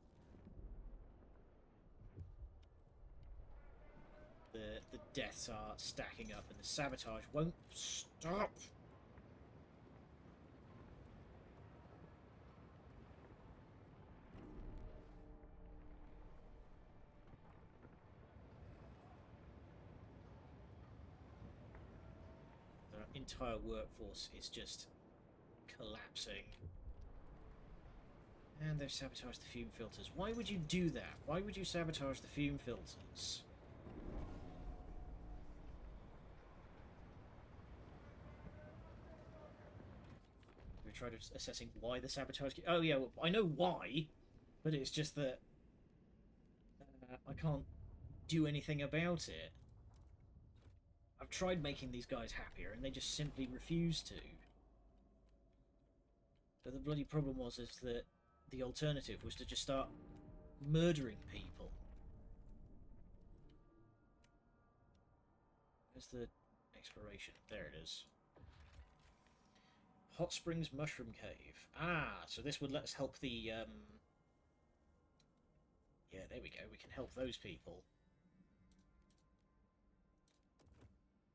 The deaths are stacking up and the sabotage won't stop. The entire workforce is just collapsing. And they've sabotaged the fume filters. Why would you do that? Why would you sabotage the fume filters? We tried assessing why the sabotage... Oh yeah, well, I know why, but it's just that I can't do anything about it. I've tried making these guys happier, and they just simply refuse to. But the bloody problem is that the alternative was to just start murdering people. Where's the exploration? There it is. Hot Springs Mushroom Cave. Ah, so this would let us help the... Yeah, there we go. We can help those people.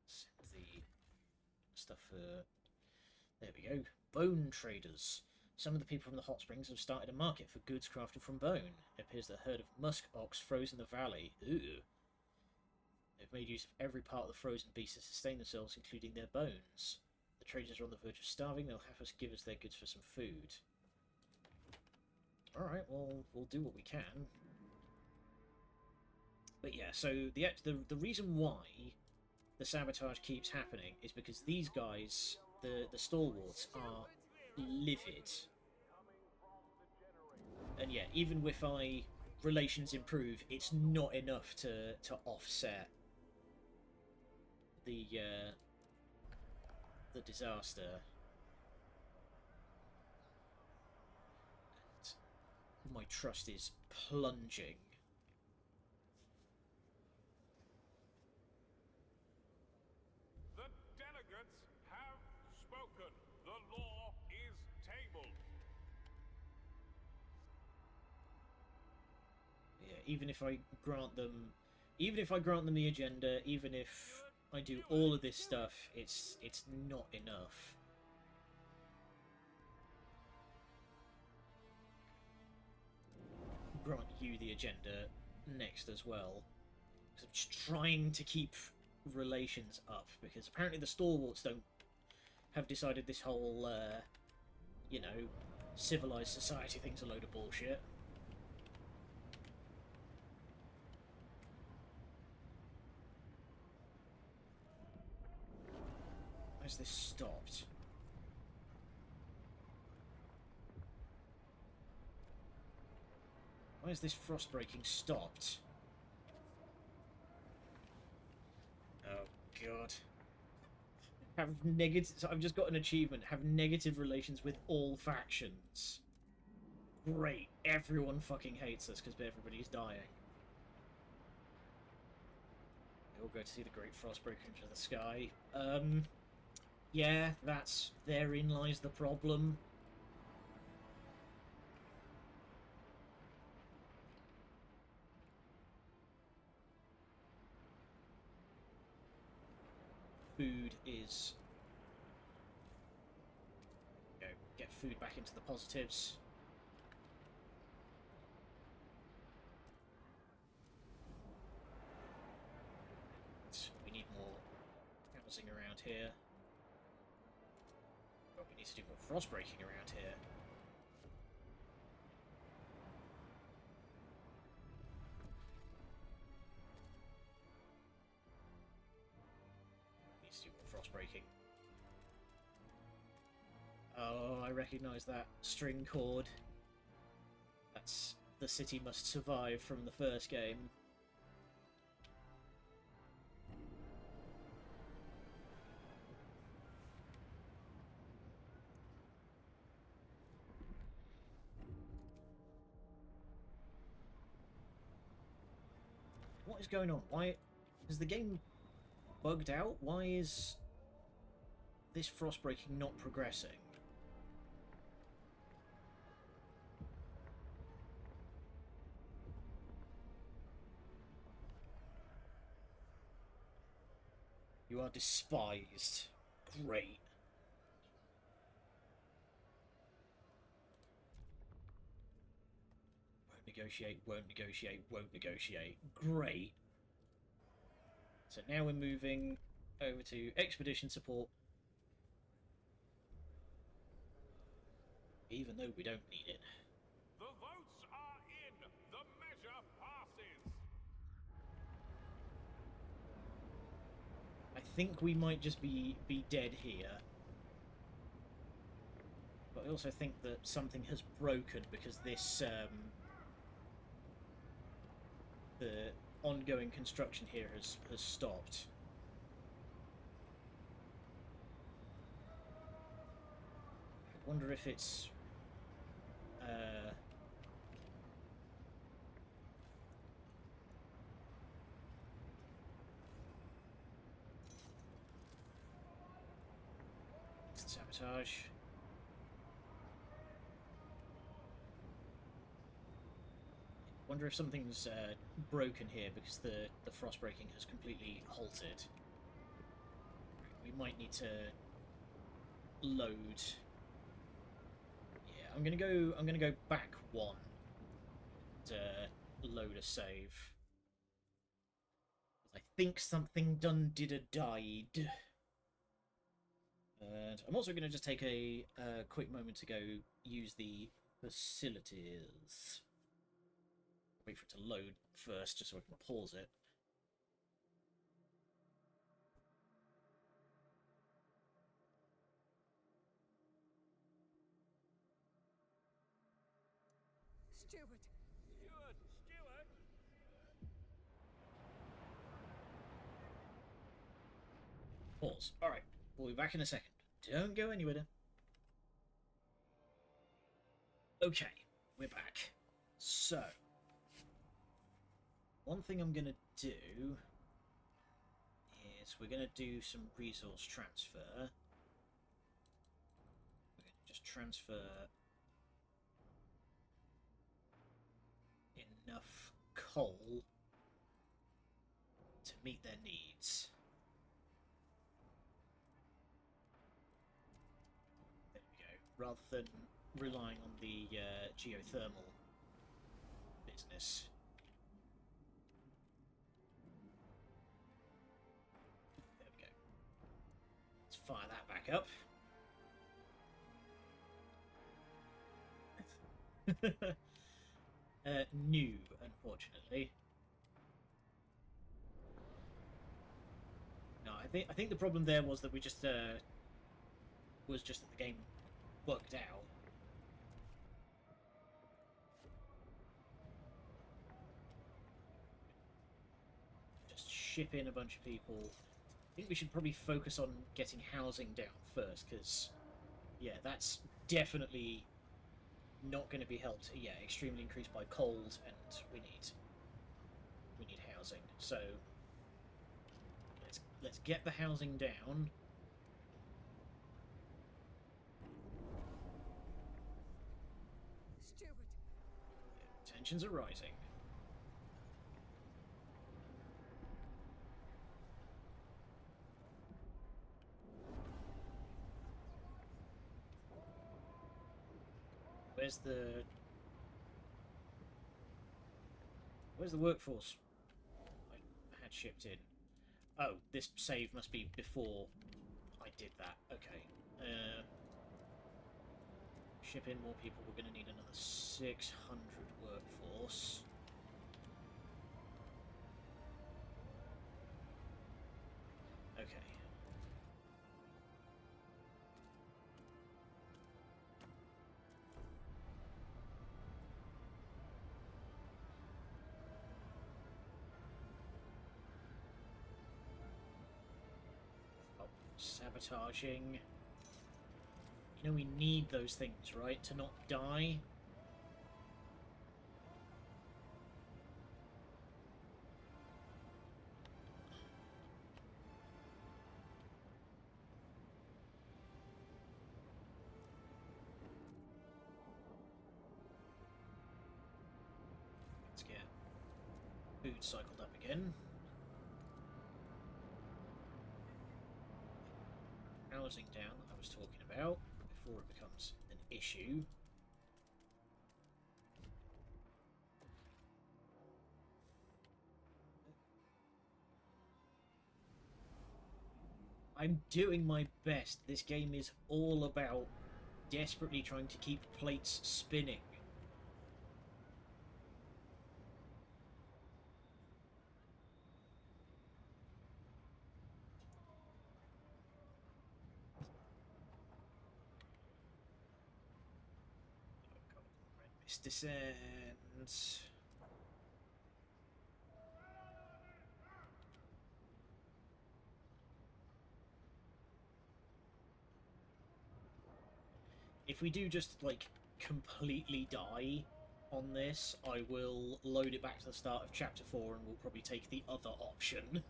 Send the stuff for... There we go. Bone traders. Some of the people from the hot springs have started a market for goods crafted from bone. It appears the herd of musk ox froze in the valley. Ooh. They've made use of every part of the frozen beast to sustain themselves, including their bones. The traders are on the verge of starving. They'll have us give us their goods for some food. Alright, well, we'll do what we can. But yeah, so the reason why the sabotage keeps happening is because these guys, the stalwarts, are livid. And yeah, even with relations improve, it's not enough to offset the disaster. And my trust is plunging. The delegates have spoken. The law is tabled. Yeah, even if I grant them the agenda, even if I do all of this stuff, it's not enough. Grant you the agenda next as well. Because I'm just trying to keep relations up, because apparently the stalwarts have decided this whole, you know, civilized society thing's a load of bullshit. Where's this stopped? Why is this frost breaking stopped? God. Have negative. So I've just got an achievement. Have negative relations with all factions. Great. Everyone fucking hates us because everybody's dying. They all go to see the Great Frost break into the sky. Yeah, therein lies the problem. Food is... get food back into the positives. We need more housing around here. But we need to do more frost breaking around here. Needs to do more frost breaking. Oh, I recognise that string chord. That's The City Must Survive from the first game. What is going on? Why is the game bugged out? Why is this frost breaking not progressing? You are despised. Great. Won't negotiate, won't negotiate, won't negotiate. Great. So now we're moving over to expedition support. Even though we don't need it. The votes are in. The measure passes. I think we might just be dead here. But I also think that something has broken because this the ongoing construction here has stopped. I wonder if it's sabotage. Wonder if something's broken here because the frost breaking has completely halted. We might need to load. Yeah, I'm gonna go back one to load a save. I think something done did a died. And I'm also going to just take a quick moment to go use the facilities. Wait for it to load first, just so I can pause it. Steward! Pause. Alright, we'll be back in a second. Don't go anywhere then. Okay, we're back. So, one thing I'm going to do is we're going to do some resource transfer. We're going to just transfer enough coal to meet their needs. There we go. Rather than relying on the geothermal business. There we go. Let's fire that back up. New, unfortunately. No, I think the problem there was that we just was just that the game bugged out. Just ship in a bunch of people think we should probably focus on getting housing down first, because, yeah, that's definitely not going to be helped. Yeah, extremely increased by cold, and we need housing. So let's get the housing down. Steward. Yeah, tensions are rising. Where's the workforce I had shipped in? Oh, this save must be before I did that. Okay. Ship in more people. We're going to need another 600 workforce. Okay. Oh, sabotaging. You know we need those things, right? To not die. Let's get food cycled up again. Housing down that I was talking about before it becomes an issue. I'm doing my best. This game is all about desperately trying to keep plates spinning. Oh god, red mist descends. If we do just, like, completely die on this, I will load it back to the start of Chapter 4 and we'll probably take the other option.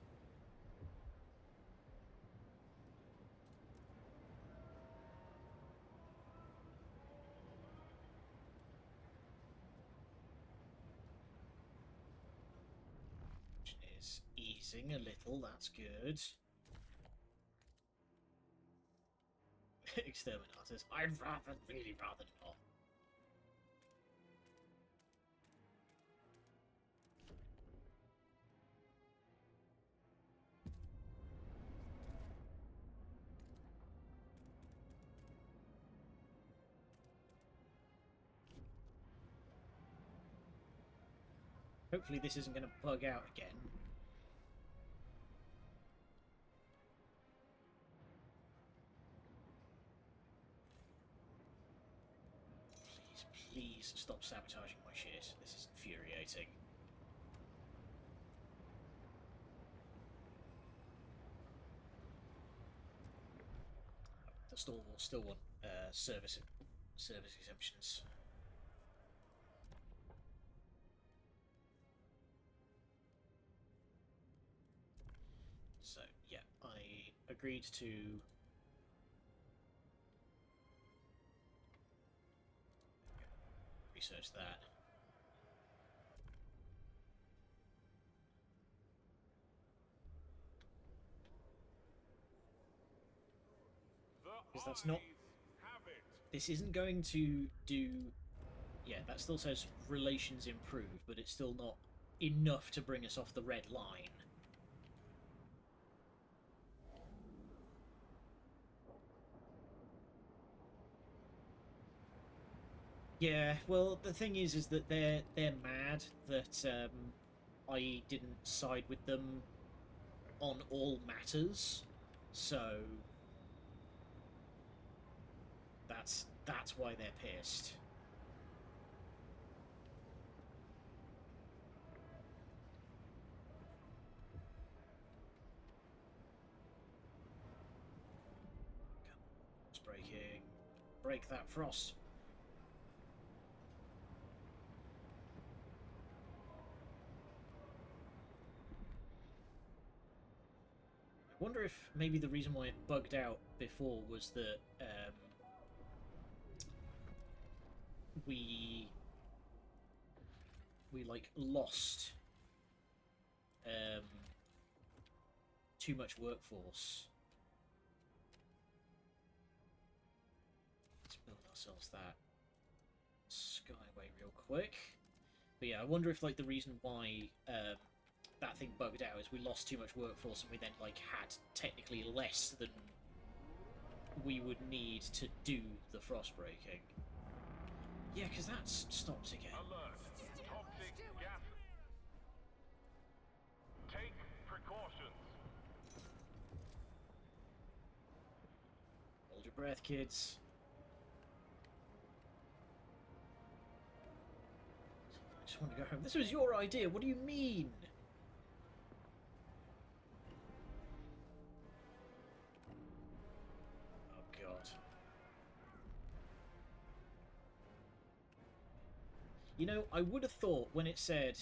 Which is easing a little, that's good. Exterminators. I'd really rather not. Hopefully this isn't going to bug out again. Please stop sabotaging my shit. This is infuriating. The store will still want service exemptions. So yeah, I agreed to research that. Because that's not... This isn't going to do... Yeah, that still says relations improved, but it's still not enough to bring us off the red line. Yeah, well, the thing is that they're mad that I didn't side with them on all matters, so that's why they're pissed. break that frost. I wonder if maybe the reason why it bugged out before was that we like lost too much workforce. Let's build ourselves that skyway real quick. But yeah, I wonder if like the reason why that thing bugged out is we lost too much workforce and we then like had technically less than we would need to do the frost breaking. Yeah, because that's stopped again. Alert! Toxic gas. Take precautions. Hold your breath, kids. I just want to go home. This was your idea. What do you mean? Oh, God. You know, I would have thought when it said...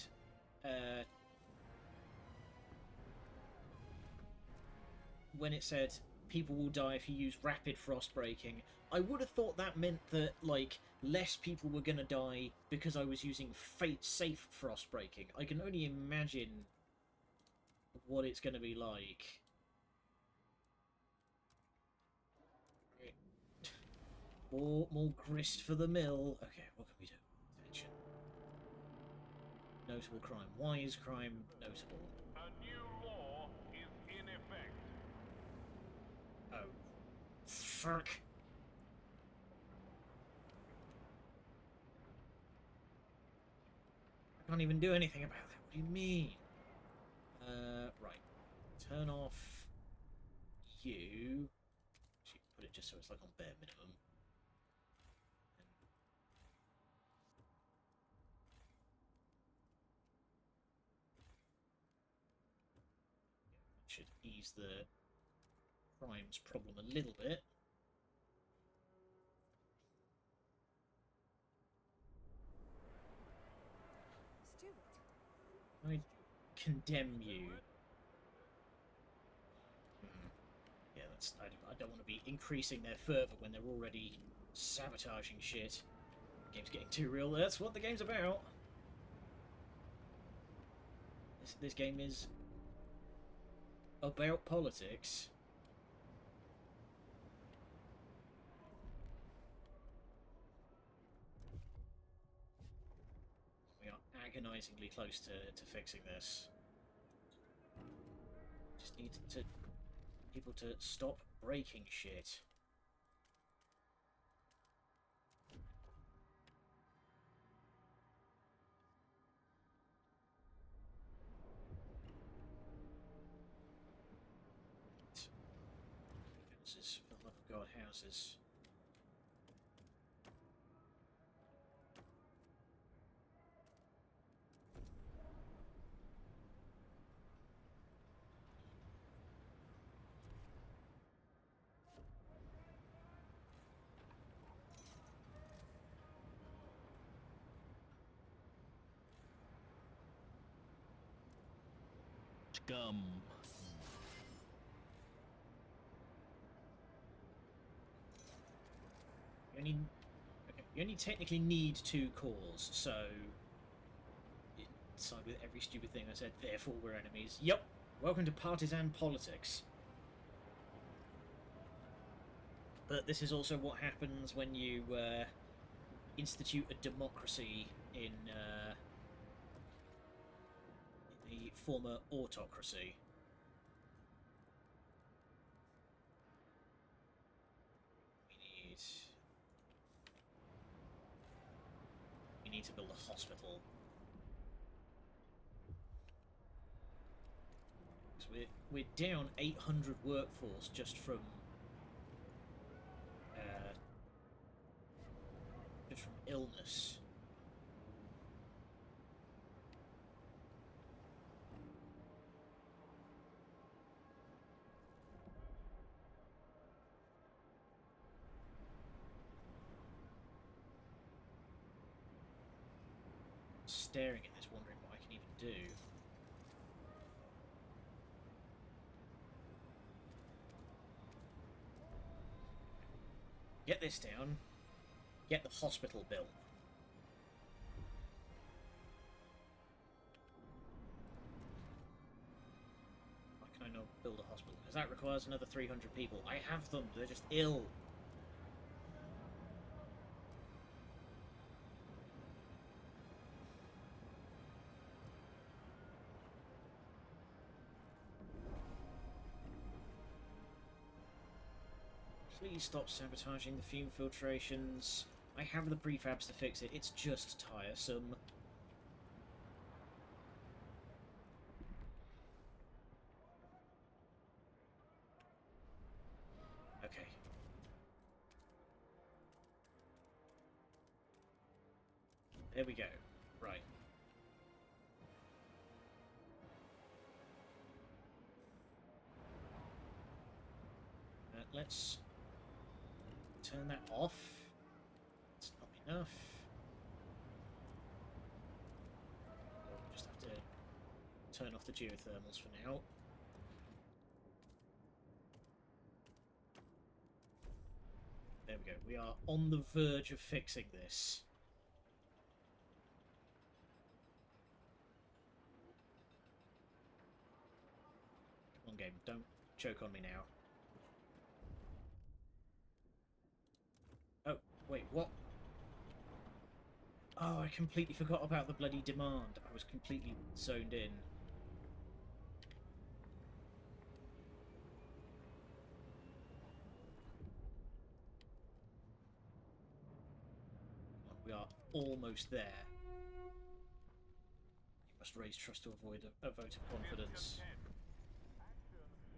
people will die if you use rapid frost breaking, I would have thought that meant that, like, less people were going to die because I was using safe frost breaking. I can only imagine what it's going to be like. Right. More grist for the mill. Okay, what can we do? Attention. Notable crime. Why is crime notable? A new law is in effect. Oh. Fuck. I can't even do anything about that. What do you mean? Right. Turn off you. Actually, put it just so it's like on bare minimum. Should ease the crimes problem a little bit. I condemn you. Yeah, that's. I don't want to be increasing their fervour when they're already sabotaging shit. The game's getting too real. That's what the game's about. This game is about politics. We are agonisingly close to fixing this. Just need people to stop breaking shit. Houses, for the love of God, houses. Scum. You only technically need 2 cores, so side with every stupid thing I said, therefore we're enemies. Yep, welcome to partisan politics. But this is also what happens when you institute a democracy in the former autocracy. We need to build a hospital. Because we're down 800 workforce just from illness. staring at this, wondering what I can even do. Get this down. Get the hospital built. Why can I not build a hospital? Because that requires another 300 people. I have them. They're just ill. Please stop sabotaging the fume filtrations. I have the prefabs to fix it. It's just tiresome. Okay. There we go. Right. Let's turn that off. It's not enough. We'll just have to turn off the geothermals for now. There we go. We are on the verge of fixing this. Come on, game. Don't choke on me now. Oh, wait, what? Oh, I completely forgot about the bloody demand. I was completely zoned in. We are almost there. You must raise trust to avoid a vote of confidence. Action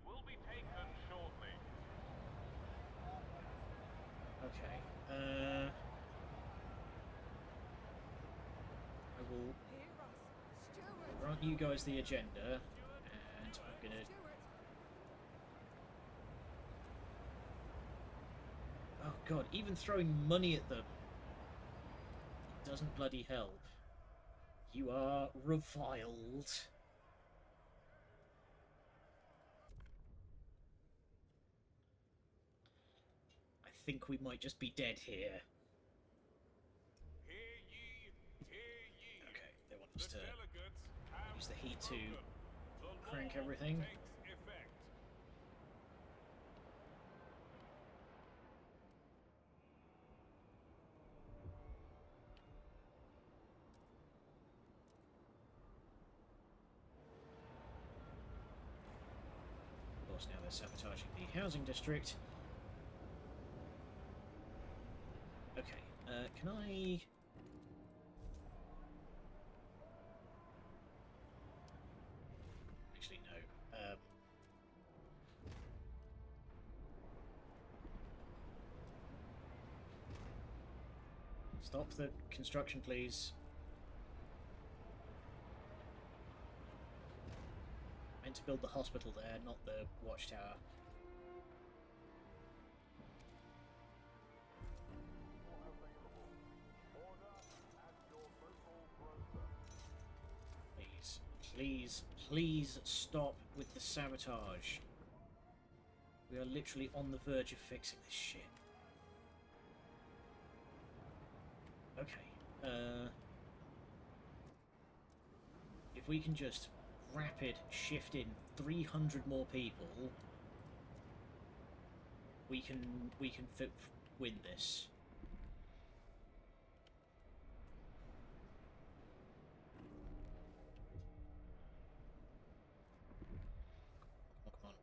will be taken shortly. Okay, I will grant you guys the agenda, and I'm gonna... Oh god, even throwing money at them doesn't bloody help. You are reviled. I think we might just be dead here. Hear ye, hear ye. Okay, they want us The to delegates have use the heat to spoken. The crank law everything. takes effect. Of course, now they're sabotaging the housing district. Okay, can I... Actually, no. Stop the construction, please. I meant to build the hospital there, not the watchtower. Please, please, please stop with the sabotage. We are literally on the verge of fixing this shit. Okay, if we can just rapid shift in 300 more people, we can win this. Come on.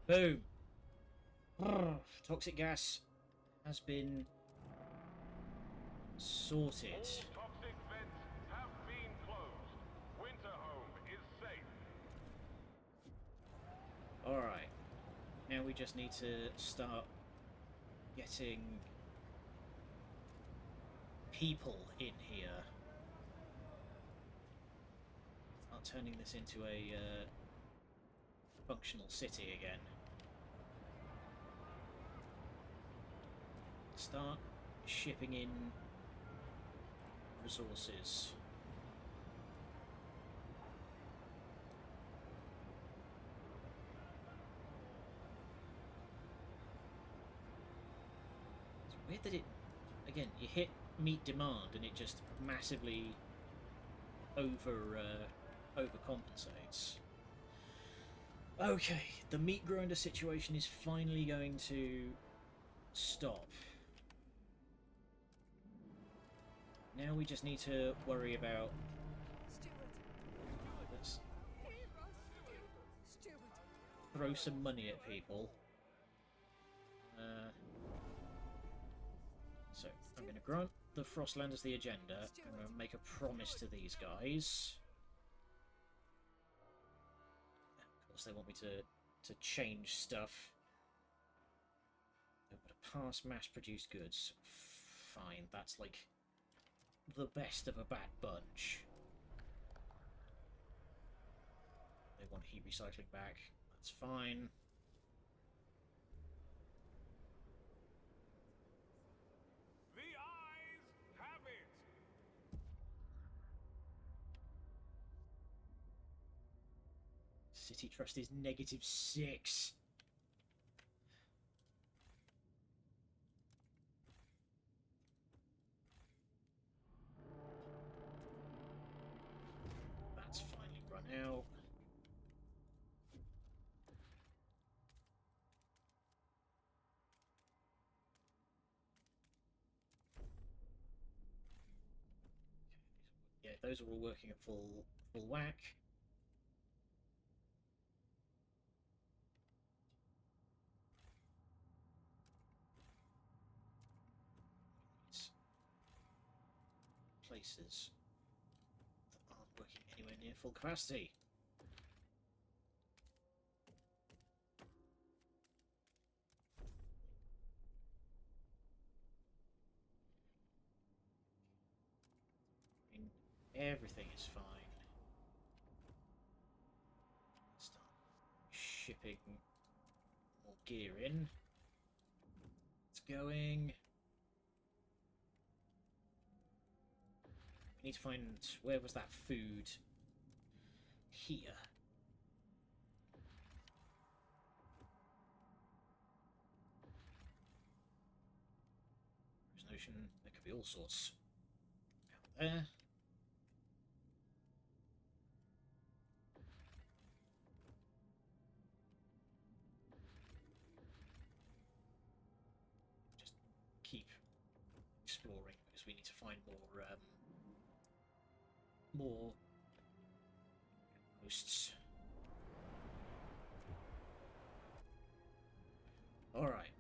Boom. Toxic gas has been sorted. All toxic vents have been closed. Winterhome is safe. Alright. Now we just need to start getting people in here. turning this into a functional city again. Start shipping in resources. It's weird that it, again, you hit meat demand and it just massively overcompensates. Okay, the meat grinder situation is finally going to stop. Now we just need to worry about... Let's throw some money at people. So, I'm going to grant the Frostlanders the agenda. I'm going to make a promise to these guys. Of course, they want me to change stuff. They want to pass mass-produced goods. Fine, that's like the best of a bad bunch. They want heat recycling back. That's fine. The eyes have it. City Trust is -6. That's finally run out. Yeah, those are all working at full whack. Places that aren't working anywhere near full capacity. I mean, everything is fine. Start shipping more gear in. It's going. We need to find, where was that food? Here. There's notion, there could be all sorts out there. Just keep exploring because we need to find more more hosts. Alright.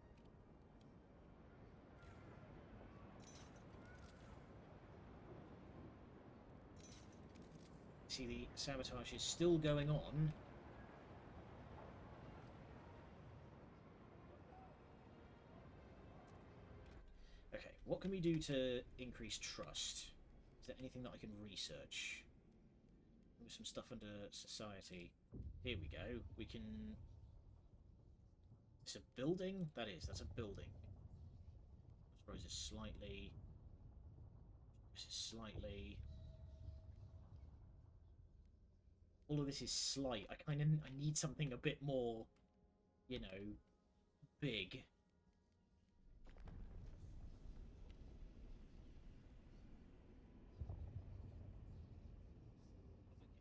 See, the sabotage is still going on. Okay, what can we do to increase trust? Is there anything that I can research? There's some stuff under society. Here we go. We can... It's a building? That's a building. I suppose it's slightly... This is slightly... All of this is slight. I need something a bit more, you know, big.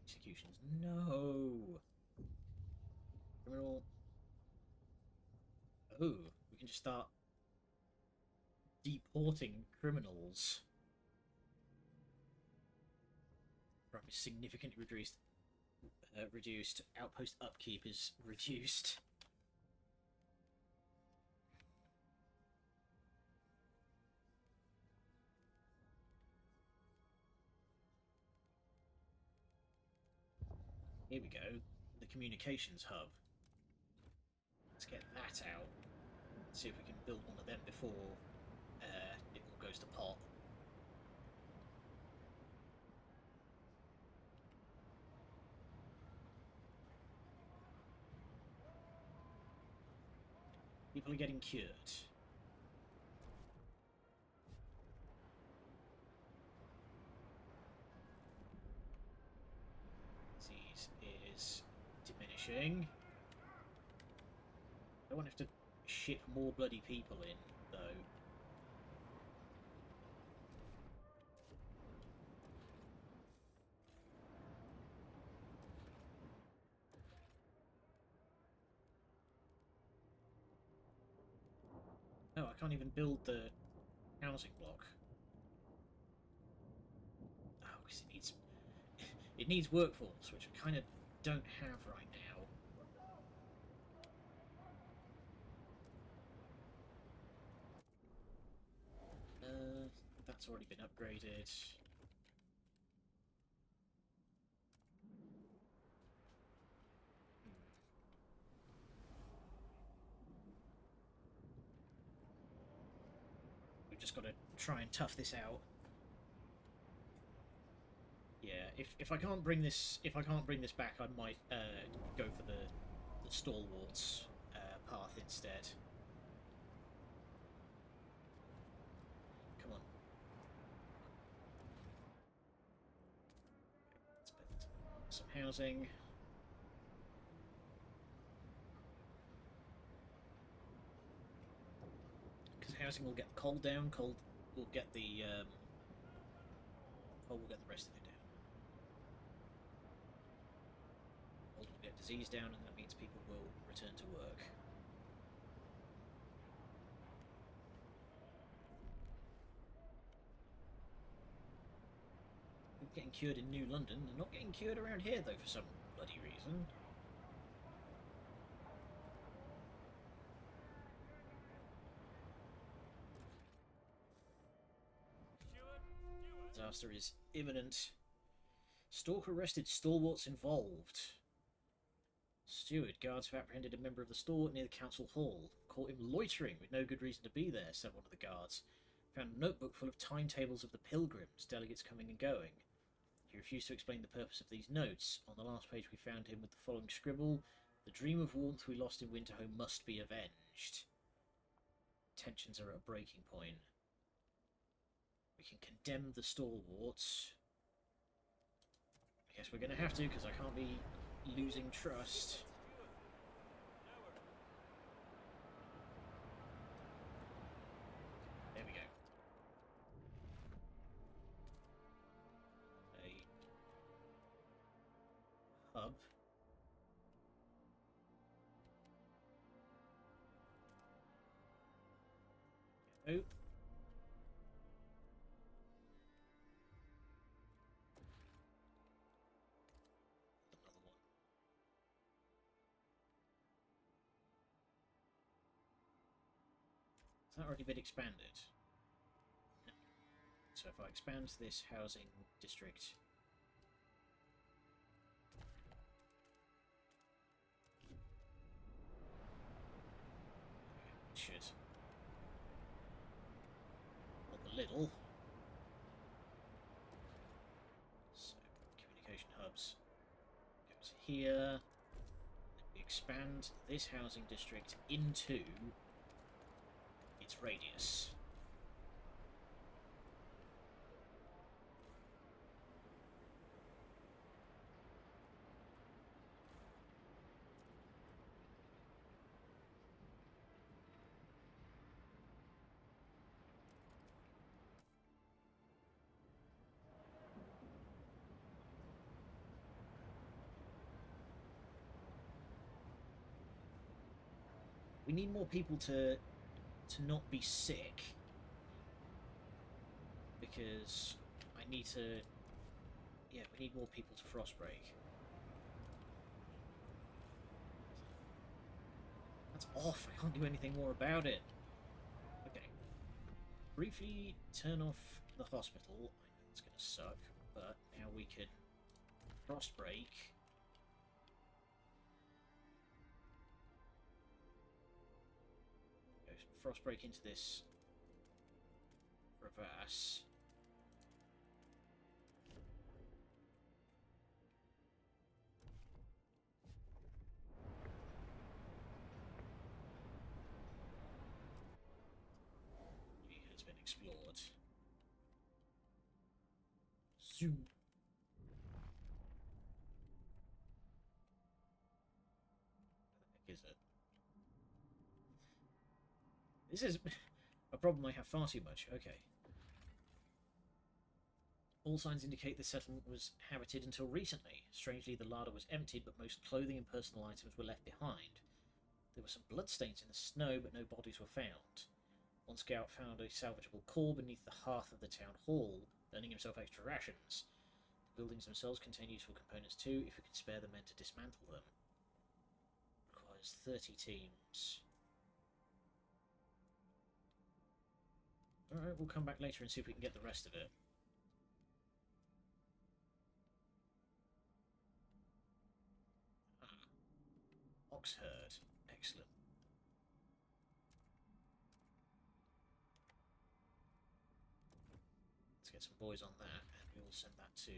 Executions. No! Criminal. Oh, we can just start deporting criminals. Crime is significantly reduced. Outpost upkeep is reduced. Here we go. The communications hub. Let's get that out. See if we can build one of them before it all goes to pot. People are getting cured. Disease is diminishing. I don't want to have to ship more bloody people in, though. No, I can't even build the housing block. Oh, because it needs workforce, which I kind of don't have right now. That's already been upgraded. We've just got to try and tough this out. Yeah, if I can't bring this back, I might go for the stalwarts path instead. Come on. Let's build some housing. Because housing will get the coal down, coal will get the coal will get the rest of it down. Coal will get disease down, and that means people will return to work. People getting cured in New London. They're not getting cured around here, though, for some bloody reason. Disaster is imminent. Stalker arrested, stalwarts involved. Steward, guards have apprehended a member of the stalwart near the council hall. Caught him loitering with no good reason to be there, said one of the guards. Found a notebook full of timetables of the pilgrims, delegates coming and going. He refused to explain the purpose of these notes. On the last page we found him with the following scribble: "The dream of warmth we lost in Winterhome must be avenged." Tensions are at a breaking point. We can condemn the stalwarts. I guess we're going to have to, because I can't be losing trust. There we go. A hub. Go. Another one. Has that already been expanded? No. So if I expand this housing district, it should help a little. So communication hubs goes here. We expand this housing district into its radius. We need more people to not be sick, because I need to. Yeah, we need more people to frostbreak. That's off. I can't do anything more about it. Okay. Briefly turn off the hospital. I know it's going to suck, but now we can frostbreak. Frostbreak into this reverse. explored. Zoom. What the heck is it? This is a problem I have far too much. Okay. All signs indicate the settlement was habited until recently. Strangely, the larder was emptied, but most clothing and personal items were left behind. There were some bloodstains in the snow, but no bodies were found. One scout found a salvageable core beneath the hearth of the town hall, earning himself extra rations. The buildings themselves contain useful components too, if we can spare the men to dismantle them. Requires 30 teams. Alright, we'll come back later and see if we can get the rest of it. Ox herd. Excellent. Let's get some boys on that, and we will send that to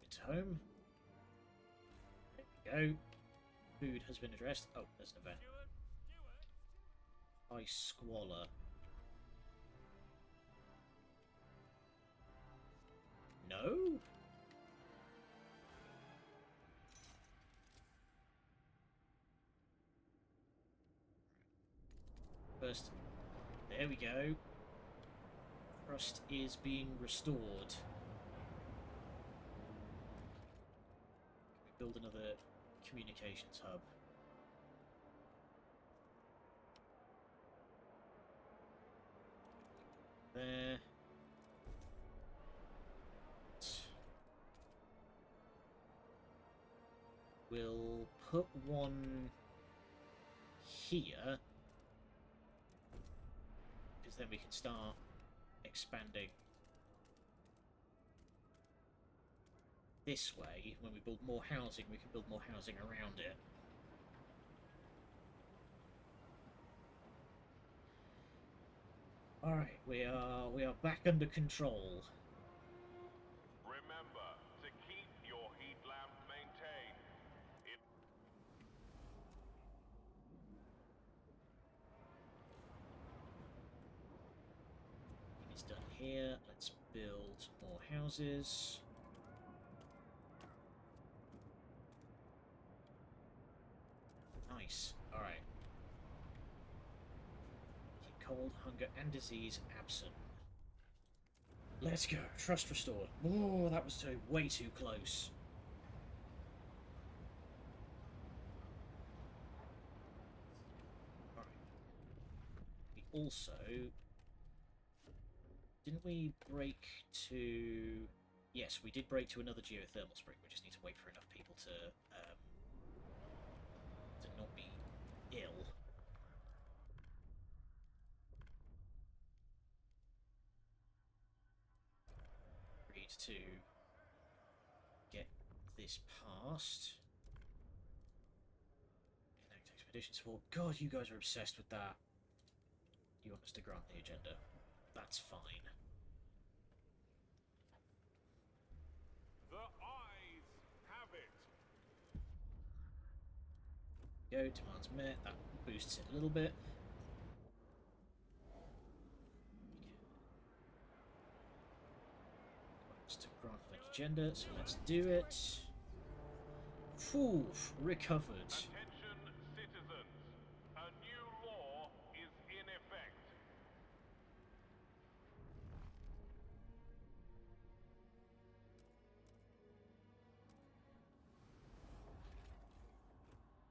Winterhome. There we go. Food has been addressed. Oh, there's an event. Ice Squalor. No? First, there we go. Trust is being restored. Can we build another communications hub? There. We'll put one here, because then we can start expanding this way. When we build more housing, we can build more housing around it. Alright, we are back under control. Remember to keep your heat lamp maintained. It's done here. Let's build more houses. Nice. Alright. Keep cold, hunger, and disease absent. Let's go. Trust restored. Oh, that was way too close. Alright. We also... Didn't we break to... Yes, we did break to another geothermal spring. We just need to wait for enough people to not be ill. Agreed to get this passed. Enact expedition support. God, you guys are obsessed with that. You want us to grant the agenda. That's fine. The eyes have it. Go, demands met. That boosts it a little bit. Wants to grant an agenda, so let's do it. Phew, recovered. Attention, citizens. A new law is in effect.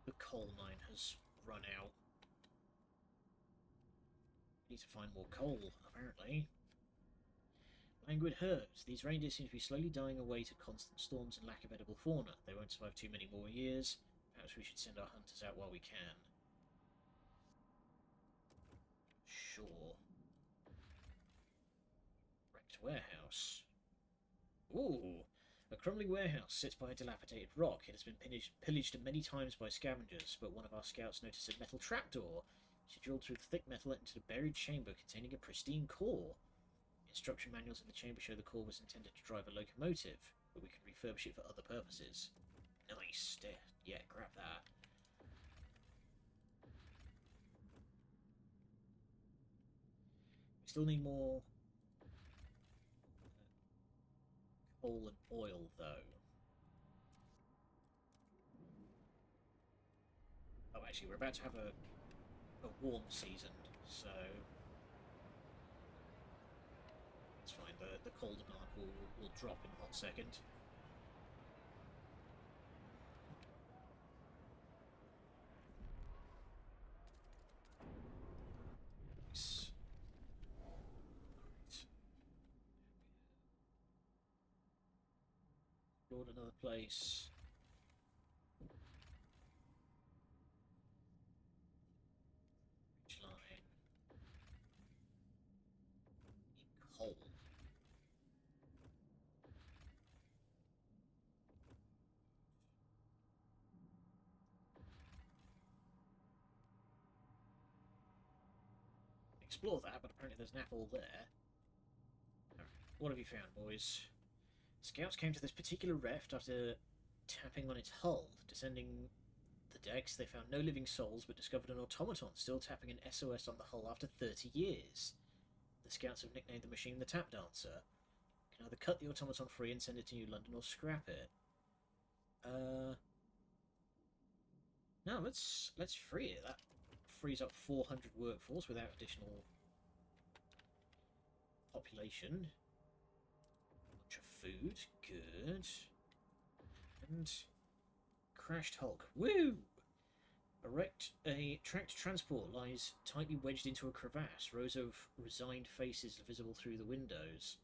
The coal mine has run out. Need to find more coal, apparently. Languid herds. These reindeer seem to be slowly dying away to constant storms and lack of edible fauna. They won't survive too many more years. Perhaps we should send our hunters out while we can. Sure. Wrecked warehouse. Ooh! A crumbling warehouse sits by a dilapidated rock. It has been pillaged many times by scavengers, but one of our scouts noticed a metal trapdoor. She drilled through the thick metal and entered a buried chamber containing a pristine core. Instruction manuals in the chamber show the core was intended to drive a locomotive, but we can refurbish it for other purposes. Nice. Yeah, grab that. We still need more coal and oil, though. Oh, actually, we're about to have a warm season, so it's fine. The coal demand will drop in a hot second. Nice. Explored another place. Line. Coal. Explore that, but apparently there's an apple there. Alright, what have you found, boys? Scouts came to this particular raft after tapping on its hull. Descending the decks, they found no living souls, but discovered an automaton still tapping an SOS on the hull after 30 years. The scouts have nicknamed the machine the Tap Dancer. You can either cut the automaton free and send it to New London, or scrap it. No, let's free it. That frees up 400 workforce without additional population. Bunch of food, good. And crashed Hulk. Woo! A tracked transport lies tightly wedged into a crevasse. Rows of resigned faces are visible through the windows.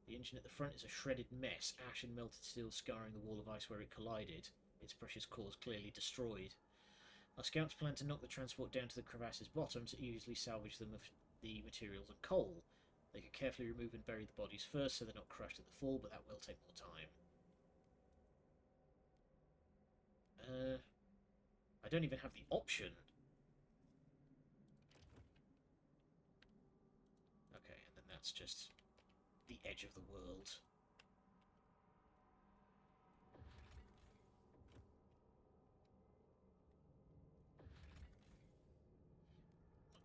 The engine at the front is a shredded mess, ash and melted steel scarring the wall of ice where it collided, its precious cores clearly destroyed. Our scouts plan to knock the transport down to the crevasse's bottom to easily salvage them of the materials and coal. They could carefully remove and bury the bodies first so they're not crushed at the fall, but that will take more time. I don't even have the option. Okay, and then that's just the edge of the world.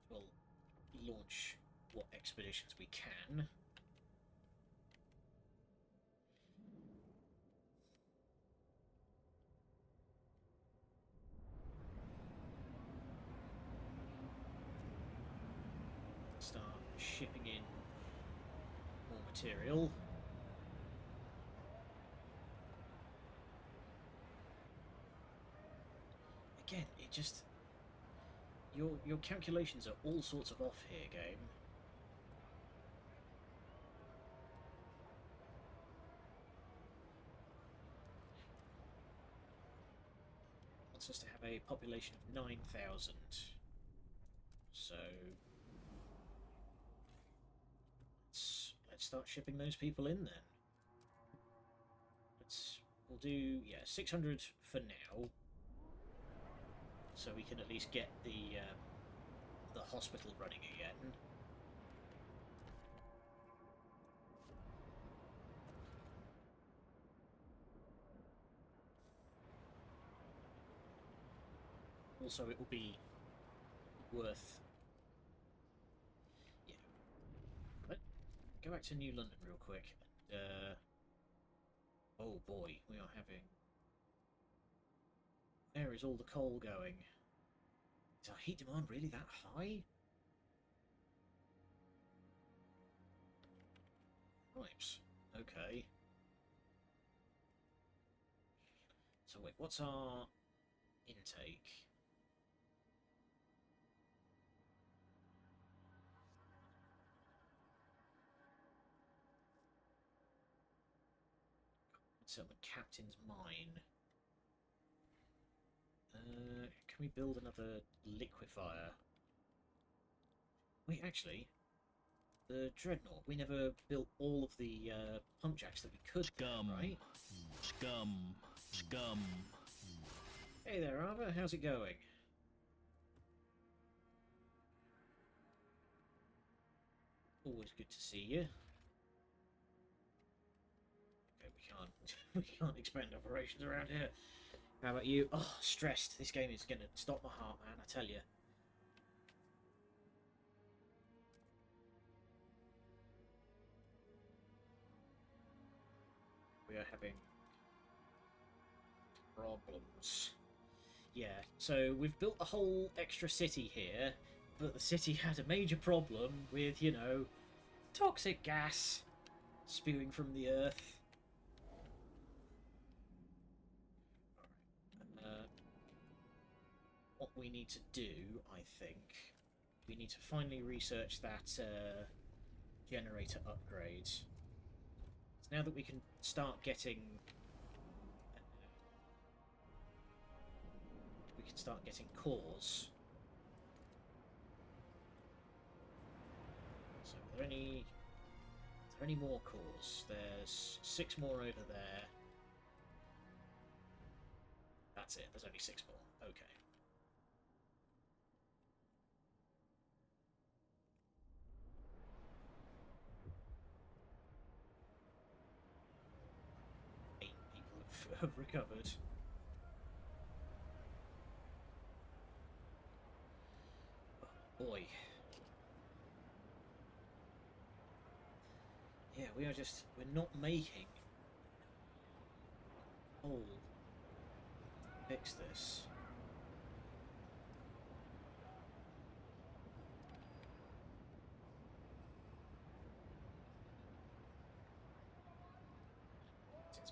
We'll launch what expeditions we can. Start shipping in more material. Again, it just... Your calculations are all sorts of off here, game. Wants us to have a population of 9,000. So... Let's start shipping those people in then. We'll do, yeah, 600 for now. So we can at least get the hospital running again. Also, it will be worth... Yeah. But go back to New London real quick. Oh boy, we are having... Where is all the coal going? Is our heat demand really that high? Pipes. Okay. So wait, what's our intake? Settlement Captain's Mine. Can we build another liquefier? Wait, actually, the Dreadnought. We never built all of the pump jacks that we could. Scum, right? Scum. Scum. Hey there, Arva. How's it going? Always good to see you. Okay, we can't expand operations around here. How about you? Oh, stressed. This game is going to stop my heart, man, I tell you. problems. Yeah, so we've built a whole extra city here, but the city had a major problem with, you know, toxic gas spewing from the earth. What we need to do, I think, we need to finally research that generator upgrade. So now that we can start getting cores. So are there any more cores? There's 6 more over there. That's it, there's only 6 more. Okay. People have recovered. Oh boy. Yeah, we're not making coal to fix this.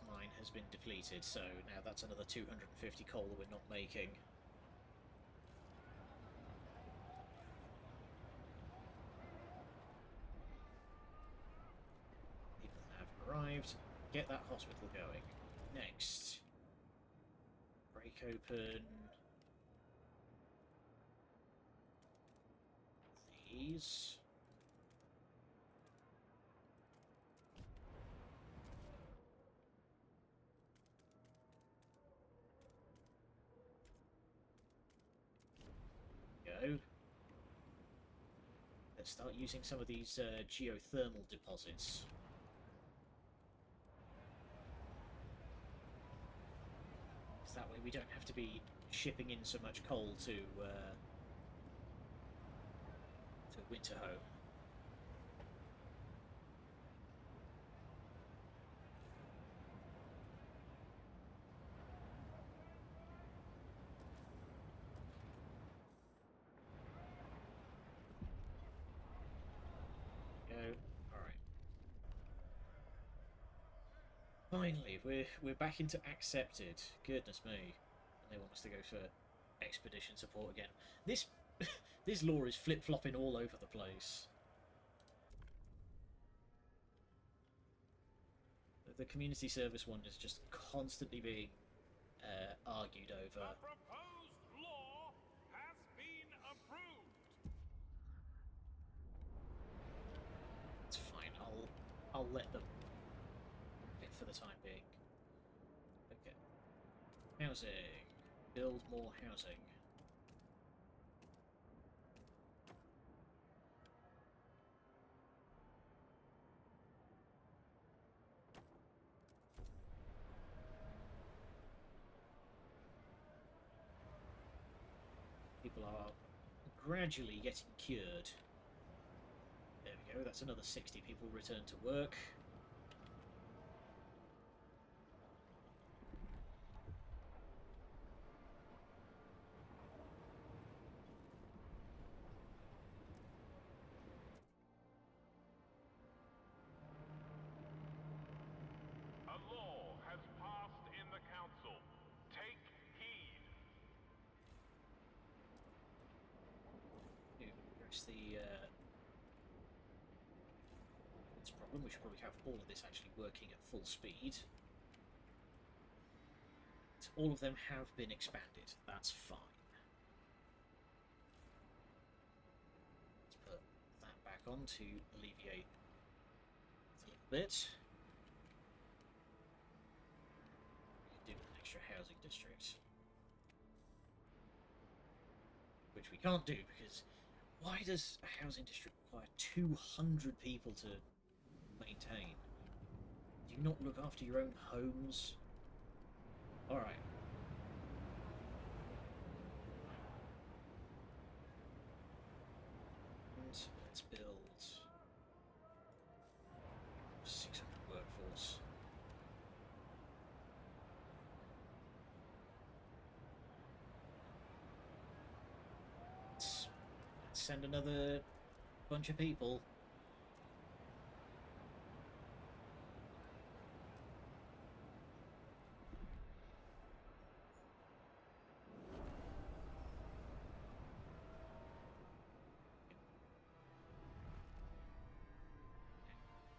Mine has been depleted, so now that's another 250 coal that we're not making. People have arrived. Get that hospital going. Next. Break open these. Go. Let's start using some of these geothermal deposits. So that way we don't have to be shipping in so much coal to Winterhome. Finally, we're back into accepted. Goodness me. And they want us to go for expedition support again. This this lore is flip-flopping all over the place. The community service one is just constantly being argued over. The proposed law has been approved. It's fine. I'll let them for the time being. Okay. Housing. Build more housing. People are gradually getting cured. There we go, that's another 60 people return to work. A law has passed in the council. Take heed. There's the it's a problem. We should probably have all of this actually working at full speed. So all of them have been expanded. That's fine. Let's put that back on to alleviate a little bit. We can do an extra housing district, which we can't do because why does a housing district require 200 people to maintain? Do you not look after your own homes? Alright. And let's build 600 workforce. send another bunch of people.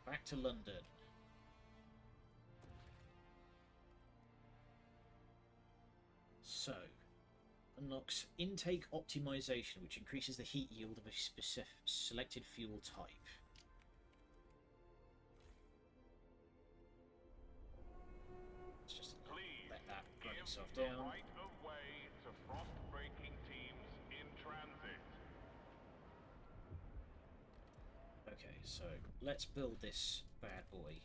Back to London. So, unlocks intake optimization, which increases the heat yield of a specific selected fuel type. Let's just let that run itself down. Right of way to frost-breaking teams in transit. Okay, so let's build this bad boy.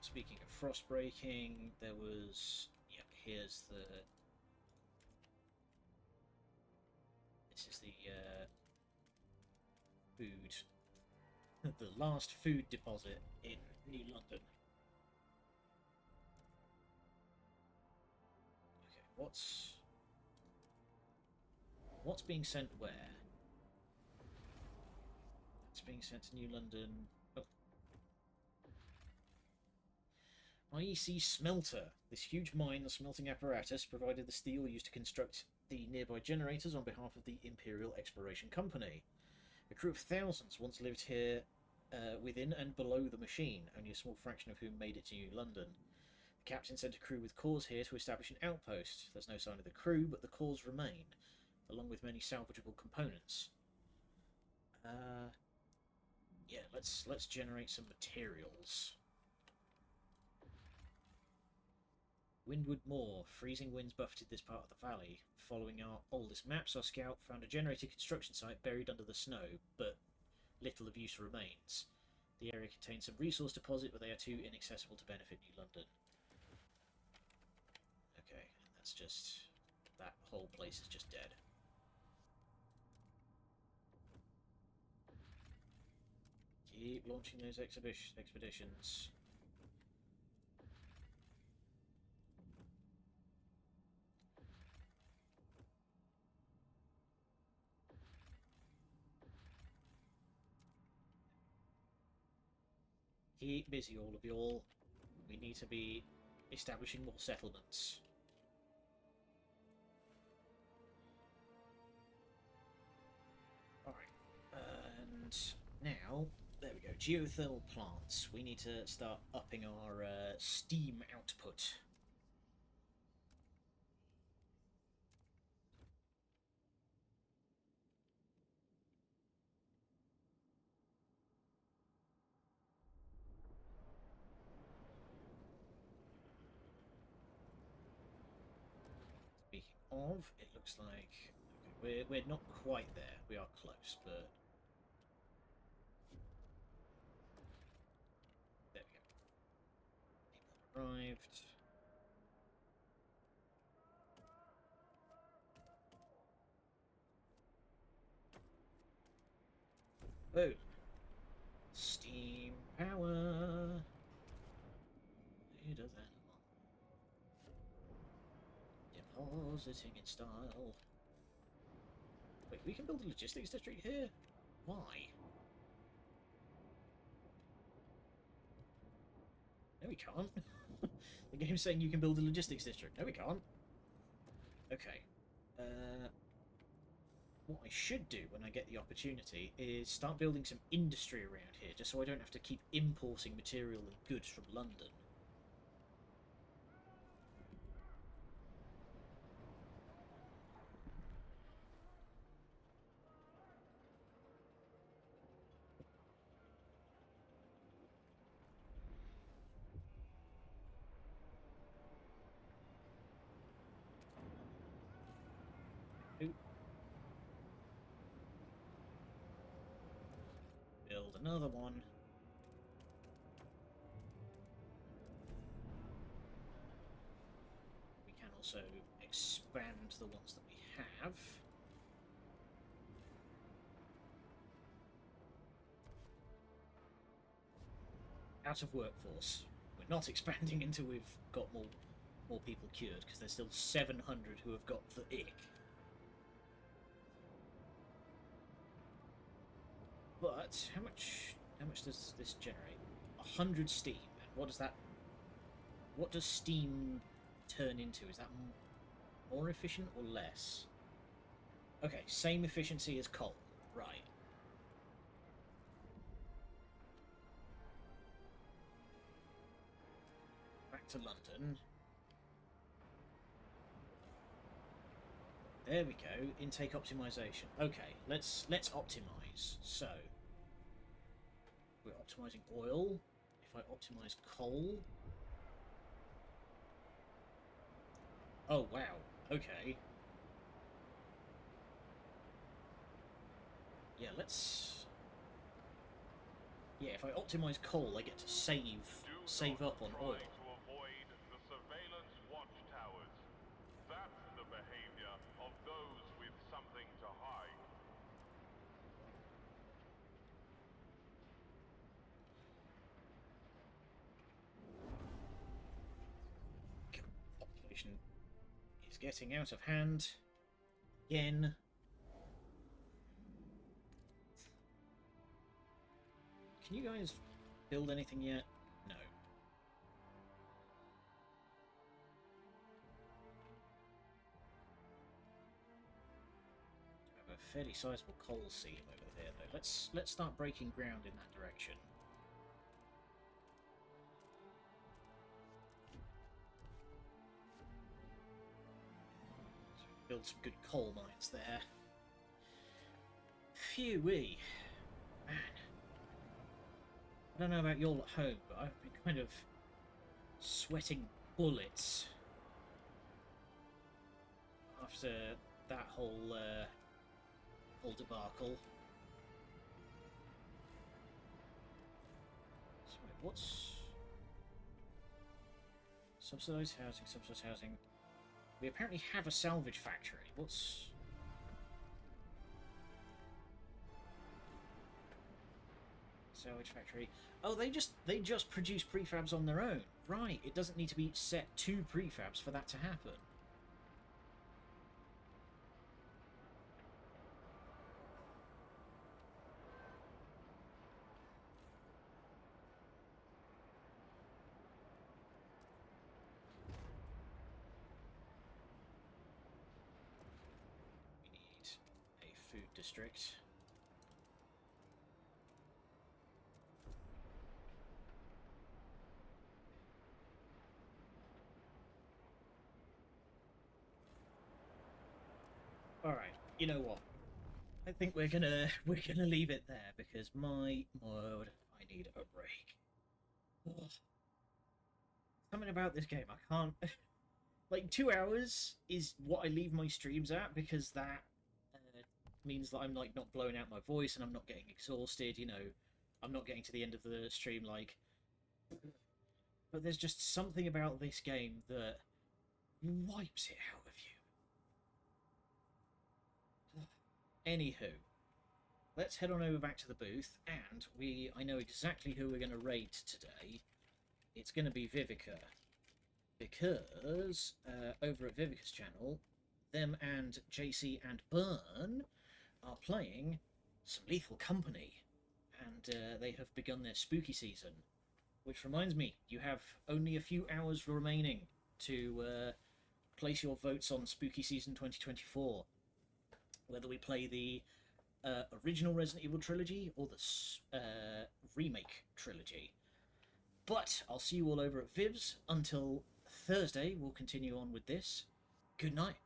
Speaking of frost breaking, there was... Yep, here's the... This is the food... the last food deposit in New London. Okay, what's being sent where? It's being sent to New London. Oh. IEC Smelter. This huge mine, the smelting apparatus, provided the steel used to construct the nearby generators on behalf of the Imperial Exploration Company. A crew of thousands once lived here within and below the machine, only a small fraction of whom made it to New London. The captain sent a crew with cores here to establish an outpost. There's no sign of the crew, but the cores remain, along with many salvageable components. Yeah, let's generate some materials. Windward Moor. Freezing winds buffeted this part of the valley. Following our oldest maps, our scout found a generator construction site buried under the snow, but little of use remains. The area contains some resource deposit, but they are too inaccessible to benefit New London. Okay, and that's just... that whole place is just dead. Keep launching those expeditions. Keep busy, all of y'all. We need to be establishing more settlements. Alright, and now, there we go, geothermal plants. We need to start upping our steam output. Speaking of, it looks like okay, we're not quite there. We are close, but there we go. People have arrived. Oh, steam power. Who does that? Depositing in style. Wait, we can build a logistics district here? Why? No, we can't. The game's saying you can build a logistics district. No, we can't. Okay. What I should do when I get the opportunity is start building some industry around here, just so I don't have to keep importing material and goods from London. Build another one. We can also expand the ones that we have. Out of workforce. We're not expanding until we've got more people cured, because there's still 700 who have got the ick. But how much does this generate? 100 steam. And what does that? What does steam turn into? Is that more efficient or less? Okay, same efficiency as coal. Right. Back to London. There we go. Intake optimization. Okay, let's optimize. So we're optimizing oil. If I optimize coal. Oh wow. Okay. Yeah, let's. Yeah, if I optimize coal, I get to save up on oil. To avoid the surveillance watchtowers. That's the behavior of those with something to hide. Population is getting out of hand again. Can you guys build anything yet? No. I have a fairly sizable coal seam over there, though. Let's start breaking ground in that direction. So build some good coal mines there. Phew-wee. Man. I don't know about y'all at home, but I've been kind of sweating bullets after that whole debacle. So wait, what's subsidised housing? Subsidised housing. We apparently have a salvage factory. What's salvage factory? Oh, they just produce prefabs on their own. Right, it doesn't need to be set to prefabs for that to happen. We need a food district. Alright, you know what? I think we're gonna leave it there because my word, I need a break. Ugh. Something about this game, I can't. Like 2 hours is what I leave my streams at because that means that I'm like not blowing out my voice and I'm not getting exhausted. You know, I'm not getting to the end of the stream like. But there's just something about this game that wipes it out of you. Anywho, let's head on over back to the booth, and I know exactly who we're going to raid today. It's going to be Vivica, because over at Vivica's channel, them and JC and Burn are playing some Lethal Company, and they have begun their spooky season. Which reminds me, you have only a few hours remaining to place your votes on Spooky Season 2024. Whether we play the original Resident Evil trilogy or the remake trilogy. But I'll see you all over at Viv's. Until Thursday, we'll continue on with this. Good night.